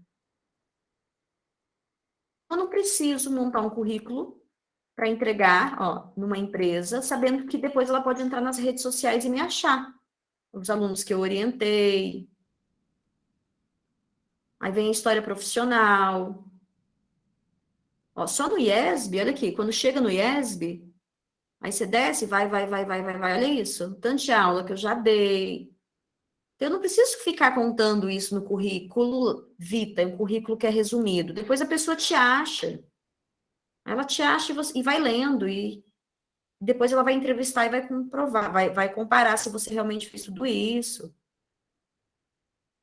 Eu não preciso montar um currículo para entregar, ó, numa empresa, sabendo que depois ela pode entrar nas redes sociais e me achar. Os alunos que eu orientei. Aí vem a história profissional. Ó, só no IESB, olha aqui, quando chega no IESB, aí você desce, vai, olha isso, tanto de aula que eu já dei. Eu não preciso ficar contando isso no currículo vitae, um currículo que é resumido. Depois a pessoa te acha. Ela te acha e vai lendo, e depois ela vai entrevistar e vai comprovar, vai comparar se você realmente fez tudo isso,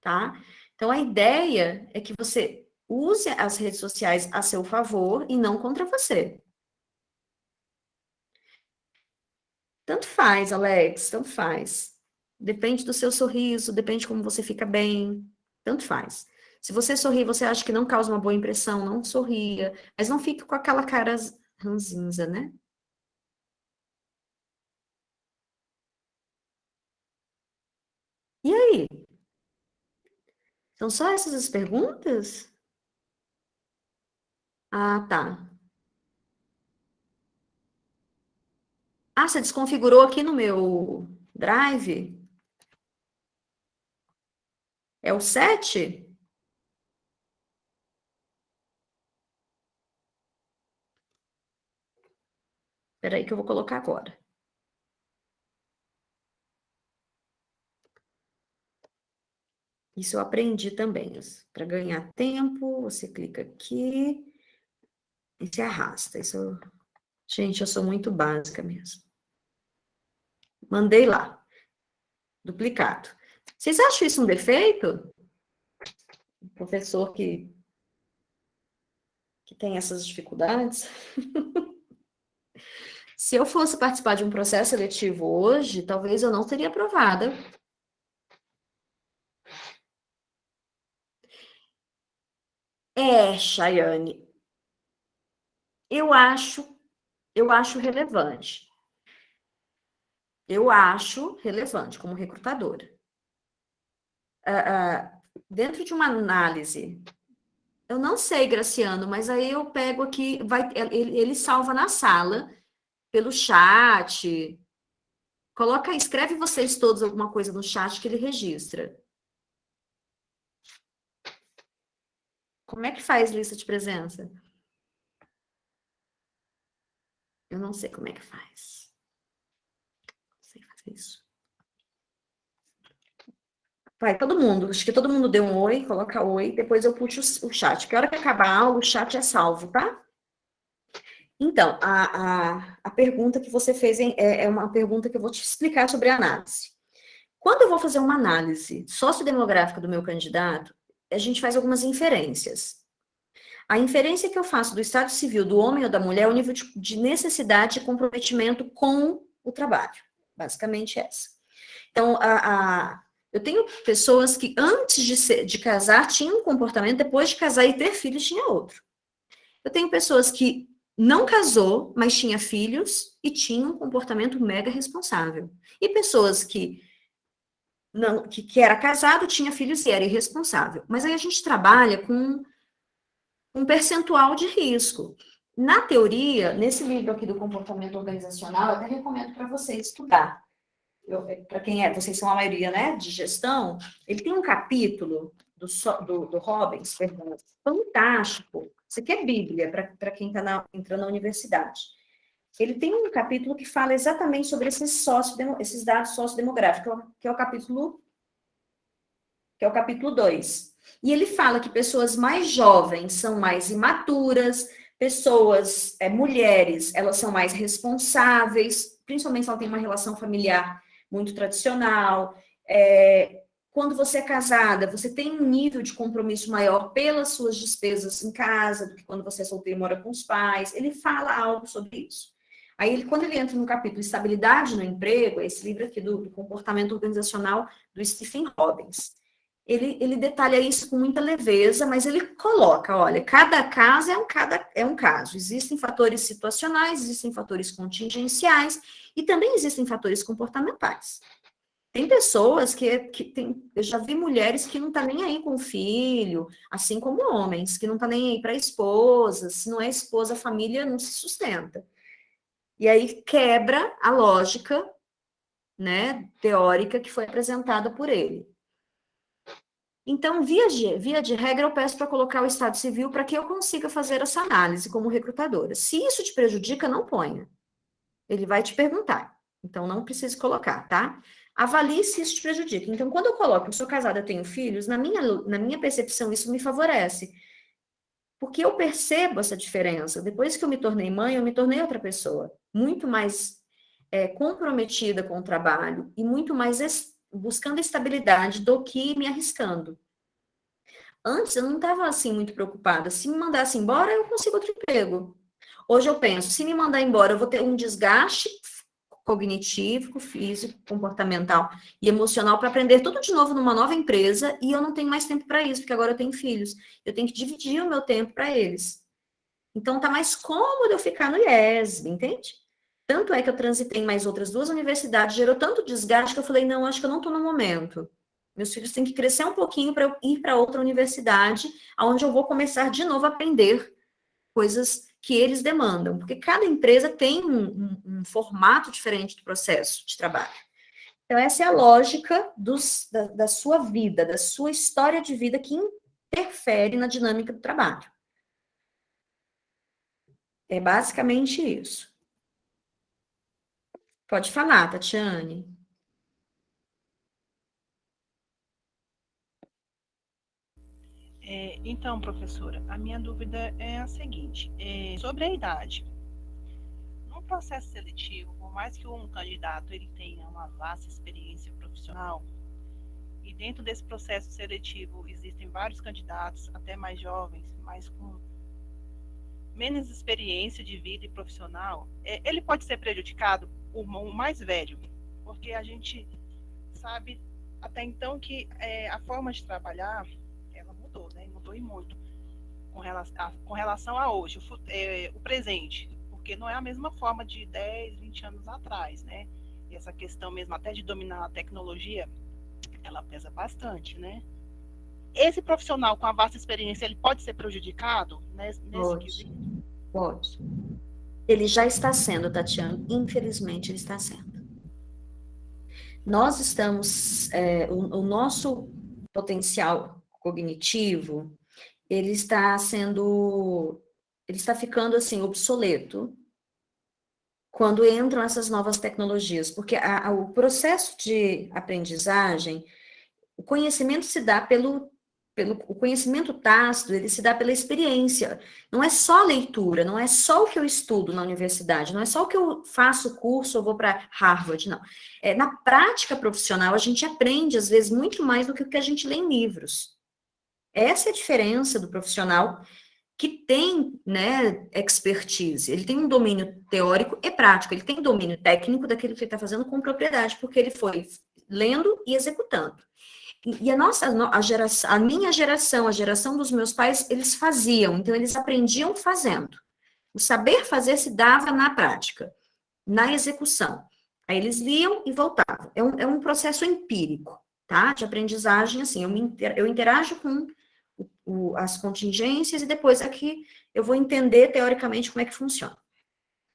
tá? Então, a ideia é que você use as redes sociais a seu favor e não contra você. Tanto faz, Alex, tanto faz. Depende do seu sorriso, depende de como você fica bem, tanto faz. Se você sorrir, você acha que não causa uma boa impressão, não sorria, mas não fique com aquela cara ranzinza, né? E aí? São só essas as perguntas? Ah, tá. Ah, você desconfigurou aqui no meu Drive? É o 7? Espera aí que eu vou colocar agora. Isso eu aprendi também. Para ganhar tempo, você clica aqui e se arrasta. Gente, eu sou muito básica mesmo. Mandei lá. Duplicado. Vocês acham isso um defeito? Professor que tem essas dificuldades? Se eu fosse participar de um processo seletivo hoje, talvez eu não seria aprovada. Chayane, eu acho relevante. Eu acho relevante como recrutadora. Dentro de uma análise, eu não sei, Graciano, mas aí eu pego aqui, ele salva na sala, pelo chat. Escreve vocês todos alguma coisa no chat que ele registra. Como é que faz lista de presença? Eu não sei como é que faz. Não sei fazer isso. Vai, todo mundo. Acho que todo mundo deu um oi, coloca oi, depois eu puxo o chat. Que hora que acabar a aula, o chat é salvo, tá? Então, a pergunta que você fez é uma pergunta que eu vou te explicar sobre a análise. Quando eu vou fazer uma análise sociodemográfica do meu candidato, a gente faz algumas inferências. A inferência que eu faço do estado civil do homem ou da mulher é o nível de necessidade e comprometimento com o trabalho. Basicamente essa. Então, eu tenho pessoas que antes de casar tinham um comportamento, depois de casar e ter filhos tinha outro. Eu tenho pessoas que não casou, mas tinha filhos e tinha um comportamento mega responsável. E pessoas que era casado, tinha filhos e era irresponsável. Mas aí a gente trabalha com um percentual de risco. Na teoria, nesse livro aqui do comportamento organizacional, eu até recomendo para você estudar. Para quem vocês são a maioria, né, de gestão, ele tem um capítulo do Robbins, perdão, fantástico. Isso aqui é Bíblia para quem está entrando na universidade. Ele tem um capítulo que fala exatamente sobre esses dados sociodemográficos, que é o capítulo 2. E ele fala que pessoas mais jovens são mais imaturas, mulheres, elas são mais responsáveis, principalmente se ela tem uma relação familiar muito tradicional. Quando você é casada, você tem um nível de compromisso maior pelas suas despesas em casa do que quando você é solteiro e mora com os pais. Ele fala algo sobre isso. Aí, quando ele entra no capítulo Estabilidade no Emprego, é esse livro aqui do comportamento organizacional do Stephen Robbins. Ele detalha isso com muita leveza, mas ele coloca, olha, cada caso é um caso. Existem fatores situacionais, existem fatores contingenciais e também existem fatores comportamentais. Tem pessoas eu já vi mulheres que não tá nem aí com o filho, assim como homens, que não tá nem aí para a esposa, se não é esposa, a família não se sustenta. E aí quebra a lógica, né, teórica que foi apresentada por ele. Então, via de regra, eu peço para colocar o estado civil para que eu consiga fazer essa análise como recrutadora. Se isso te prejudica, não ponha. Ele vai te perguntar. Então, não precisa colocar, tá? Avalie se isso te prejudica. Então, quando eu coloco, eu sou casada, eu tenho filhos, na minha percepção, isso me favorece. Porque eu percebo essa diferença. Depois que eu me tornei mãe, eu me tornei outra pessoa. Muito mais comprometida com o trabalho e muito mais buscando estabilidade do que me arriscando. Antes eu não estava assim muito preocupada. Se me mandasse embora, eu consigo outro emprego. Hoje eu penso, se me mandar embora, eu vou ter um desgaste cognitivo, físico, comportamental e emocional para aprender tudo de novo numa nova empresa e eu não tenho mais tempo para isso, porque agora eu tenho filhos. Eu tenho que dividir o meu tempo para eles. Então tá mais cômodo eu ficar no IESB, entende? Tanto é que eu transitei em mais outras 2 universidades, gerou tanto desgaste que eu falei, não, acho que eu não estou no momento. Meus filhos têm que crescer um pouquinho para eu ir para outra universidade, onde eu vou começar de novo a aprender coisas que eles demandam, porque cada empresa tem um formato diferente do processo de trabalho. Então, essa é a lógica da sua vida, da sua história de vida que interfere na dinâmica do trabalho. É basicamente isso. Pode falar, Tatiane. Então, professora, a minha dúvida é a seguinte: sobre a idade. No processo seletivo, por mais que um candidato ele tenha uma vasta experiência profissional, e dentro desse processo seletivo existem vários candidatos, até mais jovens, mas com menos experiência de vida e profissional, ele pode ser prejudicado por o mais velho, porque a gente sabe até então que a forma de trabalhar ela mudou, né? Mudou e muito com relação a hoje, o presente, porque não é a mesma forma de 10, 20 anos atrás, né? E essa questão mesmo até de dominar a tecnologia, ela pesa bastante, né? Esse profissional com a vasta experiência, ele pode ser prejudicado nesse quesito? Pode. Ele já está sendo, Tatiana. Infelizmente, ele está sendo. Nós estamos... o nosso potencial cognitivo, ele está ficando, assim, obsoleto quando entram essas novas tecnologias, porque o processo de aprendizagem, o conhecimento se dá o conhecimento tácito, ele se dá pela experiência. Não é só leitura, não é só o que eu estudo na universidade, não é só o que eu faço curso ou vou para Harvard, não. Na prática profissional, a gente aprende, às vezes, muito mais do que o que a gente lê em livros. Essa é a diferença do profissional que tem, né, expertise. Ele tem um domínio teórico e prático, ele tem domínio técnico daquilo que ele está fazendo com propriedade, porque ele foi lendo e executando. E a minha geração, a geração dos meus pais, eles faziam, então eles aprendiam fazendo. O saber fazer se dava na prática, na execução. Aí eles liam e voltavam. É um processo empírico, tá? De aprendizagem, assim, eu interajo com as contingências e depois aqui eu vou entender teoricamente como é que funciona.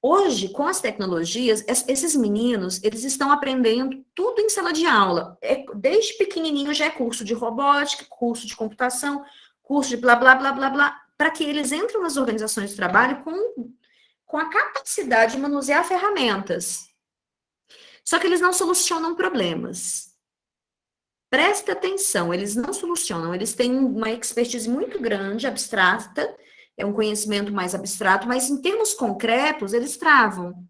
Hoje, com as tecnologias, esses meninos, eles estão aprendendo tudo em sala de aula. Desde pequenininho já é curso de robótica, curso de computação, curso de blá, blá, blá, blá, blá, para que eles entrem nas organizações de trabalho com a capacidade de manusear ferramentas. Só que eles não solucionam problemas. Presta atenção, eles não solucionam, eles têm uma expertise muito grande, abstrata, é um conhecimento mais abstrato, mas em termos concretos, eles travam.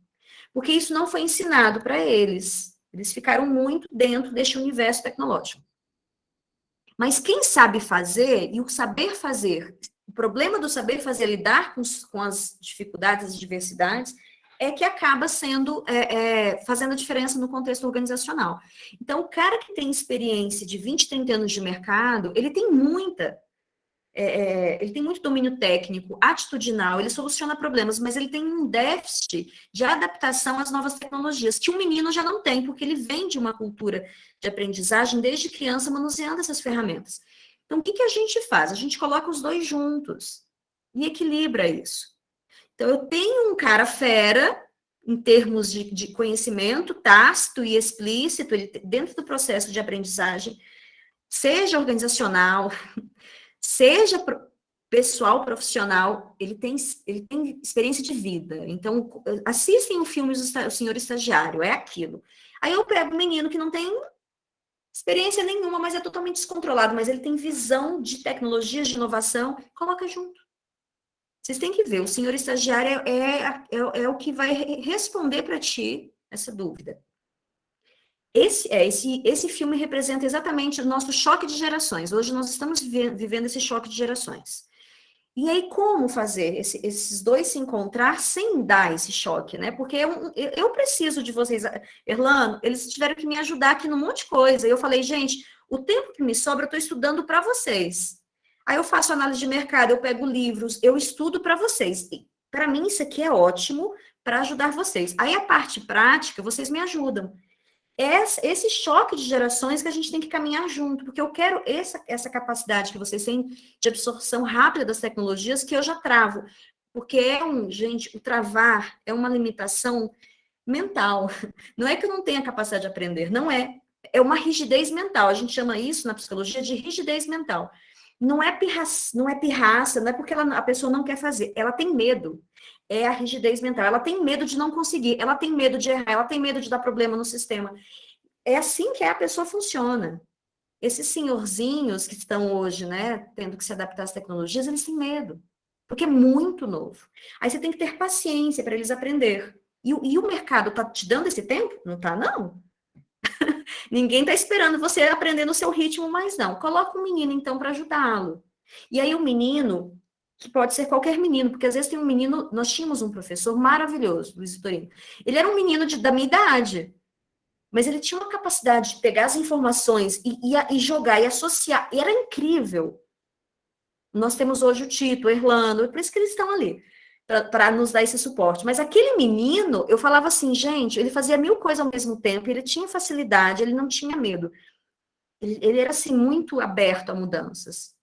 Porque isso não foi ensinado para eles. Eles ficaram muito dentro deste universo tecnológico. Mas quem sabe fazer, e o saber fazer, o problema do saber fazer, lidar com as dificuldades, as diversidades, é que acaba fazendo a diferença no contexto organizacional. Então, o cara que tem experiência de 20, 30 anos de mercado, ele tem ele tem muito domínio técnico, atitudinal, ele soluciona problemas, mas ele tem um déficit de adaptação às novas tecnologias, que um menino já não tem, porque ele vem de uma cultura de aprendizagem desde criança manuseando essas ferramentas. Então, o que a gente faz? A gente coloca os dois juntos e equilibra isso. Então, eu tenho um cara fera, em termos de conhecimento tácito e explícito, ele, dentro do processo de aprendizagem, seja organizacional, seja pessoal, profissional, ele tem experiência de vida. Então, assistem o filme O Senhor Estagiário, é aquilo. Aí eu pego um menino que não tem experiência nenhuma, mas é totalmente descontrolado, mas ele tem visão de tecnologias, de inovação, coloca junto. Vocês têm que ver, o Senhor Estagiário é o que vai responder para ti essa dúvida. Esse filme representa exatamente o nosso choque de gerações. Hoje nós estamos vivendo esse choque de gerações. E aí, como fazer esses dois se encontrar sem dar esse choque, né? Porque eu preciso de vocês. Erlano, eles tiveram que me ajudar aqui num monte de coisa. E eu falei, gente, o tempo que me sobra, eu estou estudando para vocês. Aí eu faço análise de mercado, eu pego livros, eu estudo para vocês. Para mim, isso aqui é ótimo para ajudar vocês. Aí a parte prática, vocês me ajudam. esse choque de gerações que a gente tem que caminhar junto, porque eu quero essa capacidade que vocês têm de absorção rápida das tecnologias, que eu já travo, porque gente, o travar é uma limitação mental. Não é que eu não tenha capacidade de aprender, não é. É uma rigidez mental. A gente chama isso na psicologia de rigidez mental. Não é pirraça, não é porque a pessoa não quer fazer. Ela tem medo. É a rigidez mental. Ela tem medo de não conseguir. Ela tem medo de errar. Ela tem medo de dar problema no sistema. É assim que a pessoa funciona. Esses senhorzinhos que estão hoje, né, tendo que se adaptar às tecnologias, eles têm medo. Porque é muito novo. Aí você tem que ter paciência para eles aprender. E o mercado está te dando esse tempo? Não está, não. Ninguém está esperando você aprender no seu ritmo, mas não. Coloca um menino, então, para ajudá-lo. E aí o menino, que pode ser qualquer menino, porque às vezes tem um menino, nós tínhamos um professor maravilhoso, Luiz Vitorino. Ele era um menino da minha idade, mas ele tinha uma capacidade de pegar as informações e jogar e associar. E era incrível. Nós temos hoje o Tito, o Erlano, por isso que eles estão ali, para nos dar esse suporte. Mas aquele menino, eu falava assim, gente, ele fazia 1000 coisas ao mesmo tempo, ele tinha facilidade, ele não tinha medo. Ele era, assim, muito aberto a mudanças.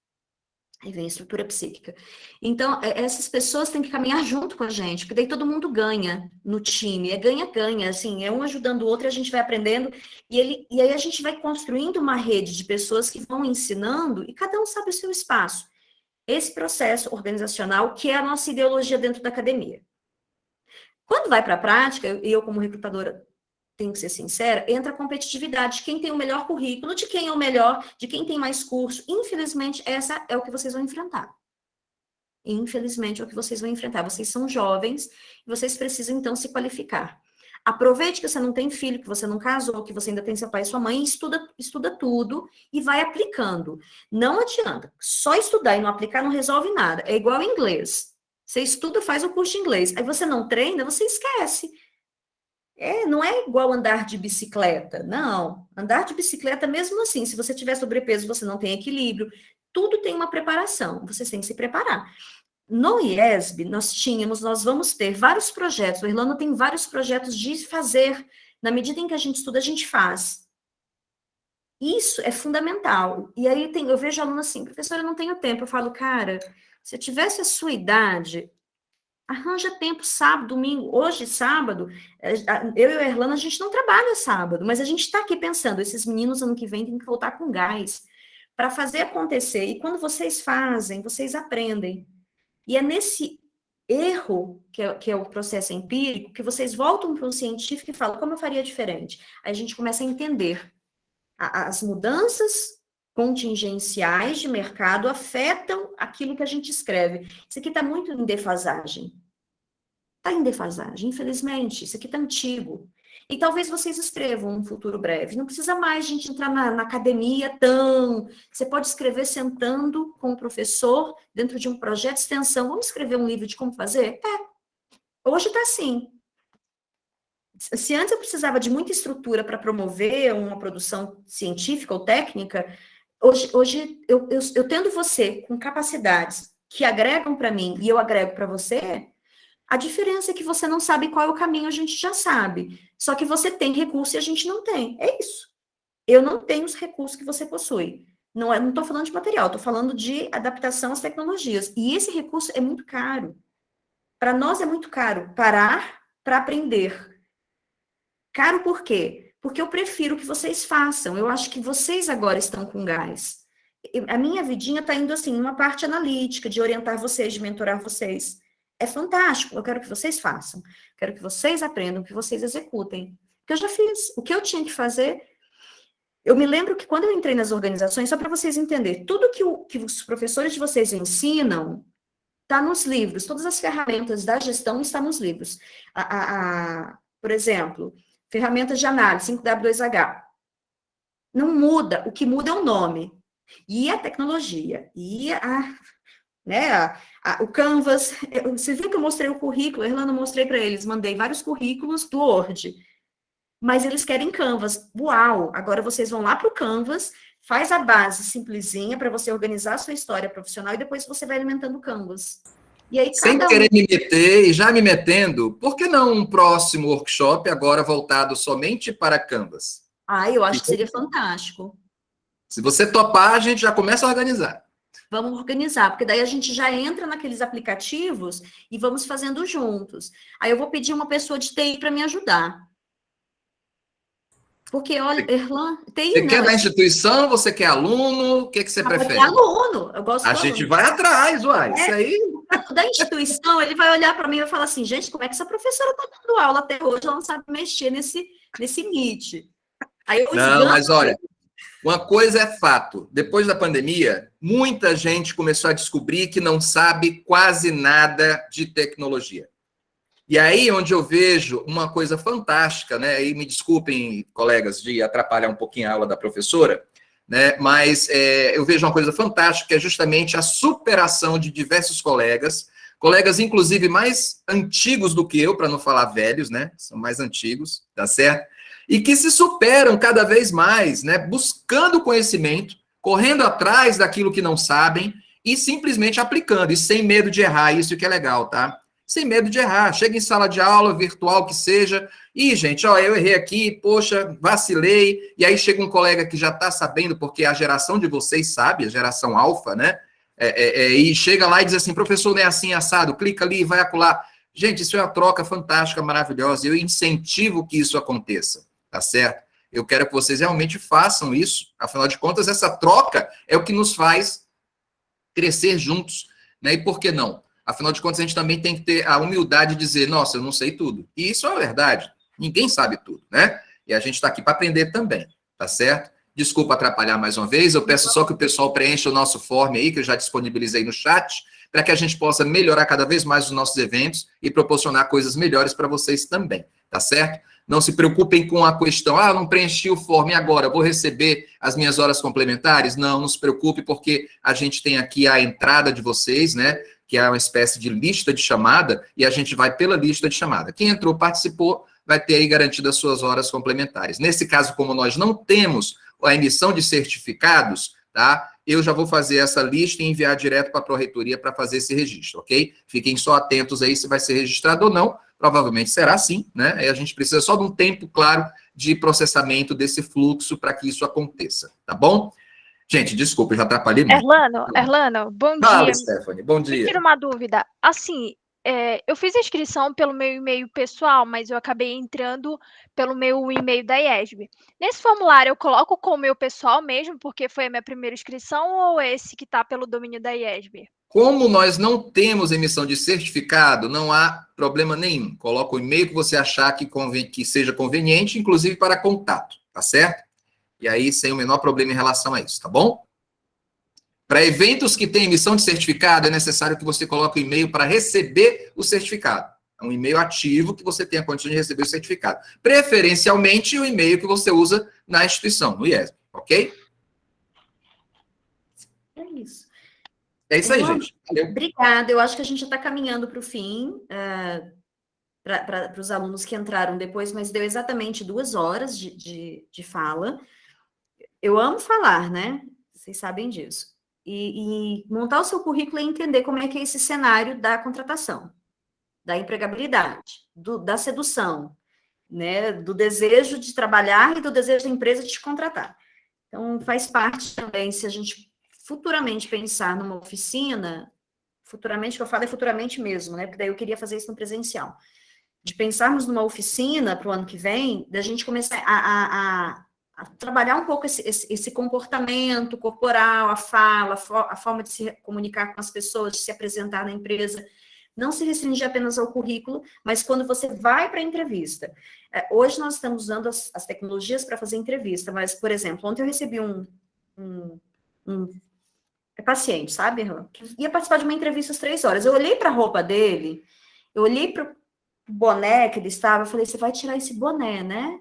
Aí vem a estrutura psíquica. Então, essas pessoas têm que caminhar junto com a gente, porque daí todo mundo ganha no time, é ganha-ganha, assim, é um ajudando o outro e a gente vai aprendendo, e aí a gente vai construindo uma rede de pessoas que vão ensinando, e cada um sabe o seu espaço. Esse processo organizacional, que é a nossa ideologia dentro da academia. Quando vai para a prática, e eu como recrutadora tenho que ser sincera, entra a competitividade de quem tem o melhor currículo, de quem é o melhor, de quem tem mais curso. Infelizmente, essa é o que vocês vão enfrentar. Infelizmente, é o que vocês vão enfrentar. Vocês são jovens, e vocês precisam, então, se qualificar. Aproveite que você não tem filho, que você não casou, que você ainda tem seu pai e sua mãe, estuda tudo e vai aplicando. Não adianta. Só estudar e não aplicar não resolve nada. É igual inglês. Você estuda, faz o curso de inglês. Aí você não treina, você esquece. Não é igual andar de bicicleta. Não. Andar de bicicleta, mesmo assim, se você tiver sobrepeso, você não tem equilíbrio. Tudo tem uma preparação. Vocês têm que se preparar. No IESB, nós vamos ter vários projetos, o Erlano tem vários projetos de fazer, na medida em que a gente estuda, a gente faz. Isso é fundamental. E aí eu vejo aluno assim, professora, eu não tenho tempo. Eu falo, cara, se eu tivesse a sua idade, arranja tempo sábado, domingo. Hoje, sábado, eu e o Erlano, a gente não trabalha sábado, mas a gente está aqui pensando, esses meninos ano que vem têm que voltar com gás para fazer acontecer. E quando vocês fazem, vocês aprendem. E é nesse erro, que é o processo empírico, que vocês voltam para um científico e falam, como eu faria diferente? Aí a gente começa a entender. As mudanças contingenciais de mercado afetam aquilo que a gente escreve. Isso aqui está muito em defasagem. Está em defasagem, infelizmente. Isso aqui está antigo. E talvez vocês escrevam um futuro breve. Não precisa mais a gente entrar na academia tão... Você pode escrever sentando com o professor, dentro de um projeto de extensão. Vamos escrever um livro de como fazer? Hoje está assim. Se antes eu precisava de muita estrutura para promover uma produção científica ou técnica, hoje eu tendo você com capacidades que agregam para mim e eu agrego para você... A diferença é que você não sabe qual é o caminho, a gente já sabe. Só que você tem recurso e a gente não tem. É isso. Eu não tenho os recursos que você possui. Não estou falando de material, estou falando de adaptação às tecnologias. E esse recurso é muito caro. Para nós é muito caro parar para aprender. Caro por quê? Porque eu prefiro que vocês façam. Eu acho que vocês agora estão com gás. A minha vidinha está indo assim, uma parte analítica, de orientar vocês, de mentorar vocês. É fantástico, eu quero que vocês façam, quero que vocês aprendam, que vocês executem. Porque eu já fiz, o que eu tinha que fazer, eu me lembro que quando eu entrei nas organizações, só para vocês entenderem, tudo que os professores de vocês ensinam, está nos livros, todas as ferramentas da gestão estão nos livros. Por exemplo, ferramentas de análise, 5W2H. Não muda, o que muda é o nome. E a tecnologia, e o Canvas, você viu que eu mostrei o currículo, Erlano, mostrei para eles, mandei vários currículos do Word, mas eles querem Canvas. Uau! Agora vocês vão lá para o Canvas, faz a base simplesinha para você organizar a sua história profissional e depois você vai alimentando o Canvas. E aí, sem querer me meter e já me metendo, por que não um próximo workshop agora voltado somente para Canvas? Eu acho que seria fantástico. Se você topar, a gente já começa a organizar. Vamos organizar, porque daí a gente já entra naqueles aplicativos e vamos fazendo juntos. Aí eu vou pedir uma pessoa de TI para me ajudar. Porque, olha, Erlan, TI Você não. quer da instituição, você quer aluno, o que você prefere? Aluno, eu gosto A do gente aluno. vai atrás, uai. Isso aí. Da instituição, ele vai olhar para mim e vai falar assim, gente, como é que essa professora está dando aula até hoje? Ela não sabe mexer nesse Meet. Aí eu Não, mas olha, uma coisa é fato. Depois da pandemia, muita gente começou a descobrir que não sabe quase nada de tecnologia. E aí, onde eu vejo uma coisa fantástica, né? E me desculpem, colegas, de atrapalhar um pouquinho a aula da professora, né? Mas eu vejo uma coisa fantástica, que é justamente a superação de diversos colegas, inclusive mais antigos do que eu, para não falar velhos, né? São mais antigos, tá certo? E que se superam cada vez mais, né? Buscando conhecimento, correndo atrás daquilo que não sabem e simplesmente aplicando, e sem medo de errar, isso que é legal, tá? Sem medo de errar. Chega em sala de aula, virtual que seja, e, gente, ó, eu errei aqui, poxa, vacilei, e aí chega um colega que já está sabendo, porque a geração de vocês sabe, a geração alfa, né? E chega lá e diz assim, professor, não é assim, assado, clica ali, vai acolá. Gente, isso é uma troca fantástica, maravilhosa, eu incentivo que isso aconteça, tá certo? Eu quero que vocês realmente façam isso, afinal de contas, essa troca é o que nos faz crescer juntos, né? E por que não? Afinal de contas, a gente também tem que ter a humildade de dizer, nossa, eu não sei tudo. E isso é a verdade. Ninguém sabe tudo, né? E a gente está aqui para aprender também, tá certo? Desculpa atrapalhar mais uma vez, eu peço só que o pessoal preencha o nosso form aí, que eu já disponibilizei no chat, para que a gente possa melhorar cada vez mais os nossos eventos e proporcionar coisas melhores para vocês também, tá certo? Não se preocupem com a questão, não preenchi o form agora, vou receber as minhas horas complementares? Não se preocupe, porque a gente tem aqui a entrada de vocês, né? Que é uma espécie de lista de chamada, e a gente vai pela lista de chamada. Quem entrou, participou, vai ter aí garantido as suas horas complementares. Nesse caso, como nós não temos a emissão de certificados, tá? Eu já vou fazer essa lista e enviar direto para a Pró-Reitoria para fazer esse registro, ok? Fiquem só atentos aí se vai ser registrado ou não. Provavelmente será sim, né? Aí a gente precisa só de um tempo, claro, de processamento desse fluxo para que isso aconteça, tá bom? Gente, desculpa, eu já atrapalhei muito. Erlano, bom Fala, dia. Stephanie, bom dia. Me tira uma dúvida. Assim, eu fiz a inscrição pelo meu e-mail pessoal, mas eu acabei entrando pelo meu e-mail da IESB. Nesse formulário, eu coloco com o meu pessoal mesmo, porque foi a minha primeira inscrição, ou esse que está pelo domínio da IESB? Como nós não temos emissão de certificado, não há problema nenhum. Coloca o e-mail que você achar que seja conveniente, inclusive para contato, tá certo? E aí, sem o menor problema em relação a isso, tá bom? Para eventos que têm emissão de certificado, é necessário que você coloque o e-mail para receber o certificado. É um e-mail ativo que você tem a condição de receber o certificado. Preferencialmente, o e-mail que você usa na instituição, no IESB, ok? É isso. É isso aí, Erlan, gente. Valeu. Obrigada. Eu acho que a gente já está caminhando para o fim, para os alunos que entraram depois, mas deu exatamente 2 horas de fala. Eu amo falar, né? Vocês sabem disso. E montar o seu currículo e entender como é que é esse cenário da contratação, da empregabilidade, da sedução, né? Do desejo de trabalhar e do desejo da empresa de te contratar. Então, faz parte também, se a gente futuramente pensar numa oficina, futuramente, que eu falo é futuramente mesmo, né? Porque daí eu queria fazer isso no presencial. De pensarmos numa oficina para o ano que vem, da gente começar a trabalhar um pouco esse comportamento corporal, a fala, a forma de se comunicar com as pessoas, de se apresentar na empresa, não se restringir apenas ao currículo, mas quando você vai para a entrevista. Hoje nós estamos usando as tecnologias para fazer entrevista, mas, por exemplo, ontem eu recebi um paciente, sabe, que ia participar de uma entrevista às 3 horas. Eu olhei para a roupa dele, eu olhei para o boné que ele estava, eu falei, você vai tirar esse boné, né?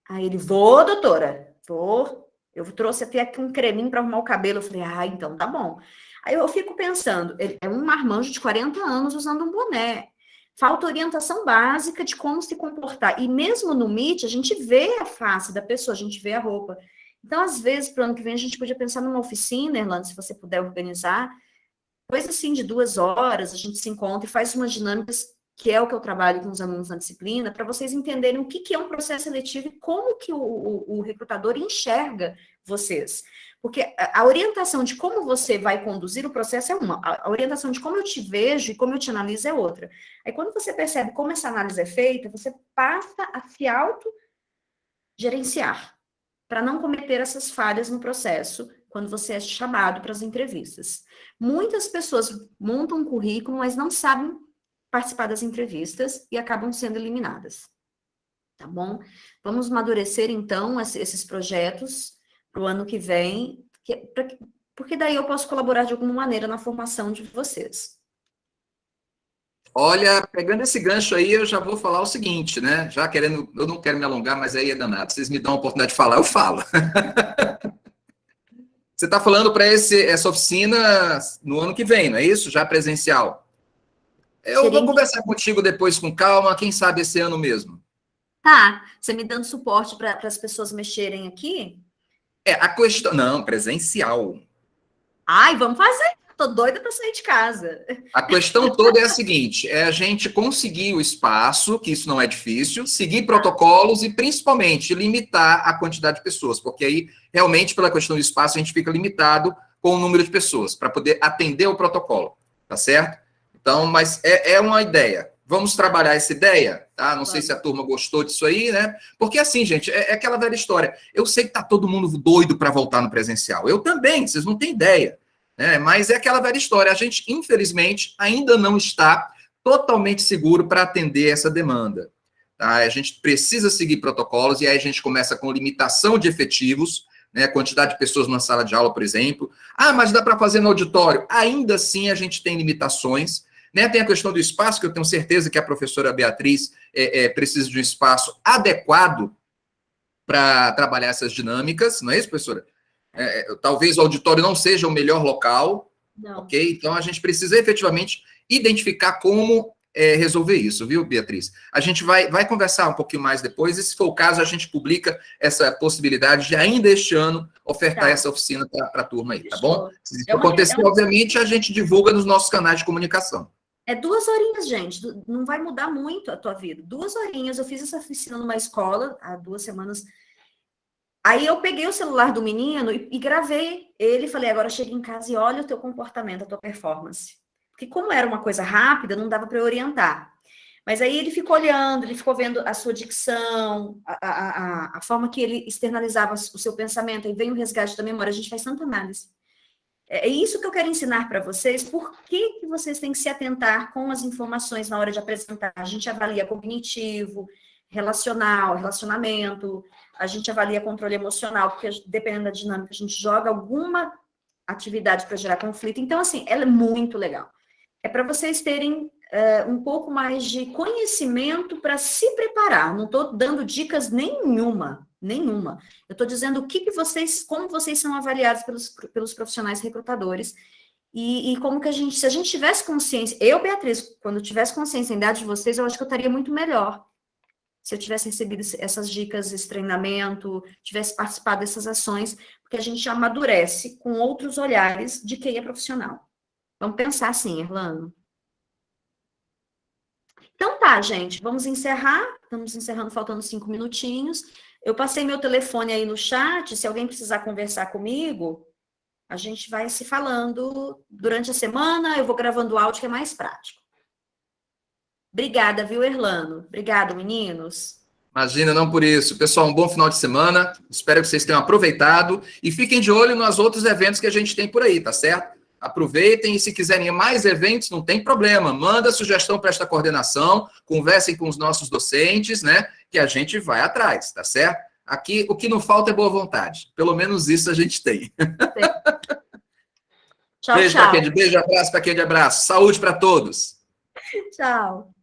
Aí ele, vou, doutora, vou. Eu trouxe até aqui um creminho para arrumar o cabelo. Eu falei, então tá bom. Aí eu fico pensando, ele é um marmanjo de 40 anos usando um boné. Falta orientação básica de como se comportar. E mesmo no Meet, a gente vê a face da pessoa, a gente vê a roupa. Então, às vezes, para o ano que vem, a gente podia pensar numa oficina, Erlando, se você puder organizar, coisa assim de 2 horas, a gente se encontra e faz umas dinâmicas que é o que eu trabalho com os alunos na disciplina, para vocês entenderem o que é um processo seletivo e como que o recrutador enxerga vocês. Porque a orientação de como você vai conduzir o processo é uma, a orientação de como eu te vejo e como eu te analiso é outra. Aí quando você percebe como essa análise é feita, você passa a se autogerenciar, para não cometer essas falhas no processo, quando você é chamado para as entrevistas. Muitas pessoas montam um currículo, mas não sabem participar das entrevistas e acabam sendo eliminadas. Tá bom? Vamos amadurecer, então, esses projetos para o ano que vem, porque daí eu posso colaborar de alguma maneira na formação de vocês. Olha, pegando esse gancho aí, eu já vou falar o seguinte, né? Já querendo, eu não quero me alongar, mas aí é danado. Vocês me dão a oportunidade de falar, eu falo. Você está falando para essa oficina no ano que vem, não é isso? Já presencial. Eu vou conversar contigo depois com calma, quem sabe esse ano mesmo. Tá, você me dando suporte para as pessoas mexerem aqui? A questão... Não, presencial. Ai, vamos fazer. Tô doida para sair de casa. A questão toda é a seguinte, é a gente conseguir o espaço, que isso não é difícil, seguir protocolos e, principalmente, limitar a quantidade de pessoas, porque aí, realmente, pela questão do espaço, a gente fica limitado com o número de pessoas, para poder atender o protocolo, tá certo? Então, mas é uma ideia. Vamos trabalhar essa ideia, tá? Não sei se a turma gostou disso aí, né? Porque assim, gente, é aquela velha história. Eu sei que tá todo mundo doido para voltar no presencial. Eu também, vocês não têm ideia. Mas é aquela velha história. A gente, infelizmente, ainda não está totalmente seguro para atender essa demanda. Tá? A gente precisa seguir protocolos e aí a gente começa com limitação de efetivos, né? Quantidade de pessoas numa sala de aula, por exemplo. Ah, mas dá para fazer no auditório. Ainda assim, a gente tem limitações. Né? Tem a questão do espaço, que eu tenho certeza que a professora Beatriz precisa de um espaço adequado para trabalhar essas dinâmicas. Não é isso, professora? Talvez o auditório não seja o melhor local, não. Ok? Então, a gente precisa efetivamente identificar como resolver isso, viu, Beatriz? A gente vai conversar um pouquinho mais depois, e se for o caso, a gente publica essa possibilidade de ainda este ano ofertar essa oficina para a turma aí, tá bom? Se isso acontecer, obviamente, a gente divulga nos nossos canais de comunicação. 2 horinhas, gente, não vai mudar muito a tua vida. 2 horinhas, eu fiz essa oficina numa escola há 2 semanas. Aí eu peguei o celular do menino e gravei ele, falei, agora chega em casa e olha o teu comportamento, a tua performance. Porque como era uma coisa rápida, não dava para eu orientar. Mas aí ele ficou olhando, ele ficou vendo a sua dicção, a forma que ele externalizava o seu pensamento, aí vem o resgate da memória, a gente faz tanta análise. É isso que eu quero ensinar para vocês, por que vocês têm que se atentar com as informações na hora de apresentar. A gente avalia cognitivo, relacional, relacionamento, a gente avalia controle emocional, porque dependendo da dinâmica, a gente joga alguma atividade para gerar conflito. Então, assim, ela é muito legal. É para vocês terem um pouco mais de conhecimento para se preparar. Não estou dando dicas nenhuma. Eu estou dizendo como vocês são avaliados pelos profissionais recrutadores e como que se a gente tivesse consciência, eu, Beatriz, quando eu tivesse consciência em idade de vocês, eu acho que eu estaria muito melhor. Se eu tivesse recebido essas dicas, esse treinamento, tivesse participado dessas ações, porque a gente amadurece com outros olhares de quem é profissional. Vamos pensar assim, Erlano. Então tá, gente, vamos encerrar. Estamos encerrando, faltando 5 minutinhos. Eu passei meu telefone aí no chat, se alguém precisar conversar comigo, a gente vai se falando durante a semana, eu vou gravando o áudio que é mais prático. Obrigada, viu, Erlano? Obrigado, meninos. Imagina, não por isso. Pessoal, um bom final de semana. Espero que vocês tenham aproveitado. E fiquem de olho nos outros eventos que a gente tem por aí, tá certo? Aproveitem e se quiserem mais eventos, não tem problema. Manda sugestão para esta coordenação, conversem com os nossos docentes, né? Que a gente vai atrás, tá certo? Aqui, o que não falta é boa vontade. Pelo menos isso a gente tem. Tchau, beijo para quem de beijo, abraço para quem de abraço. Saúde para todos. Tchau.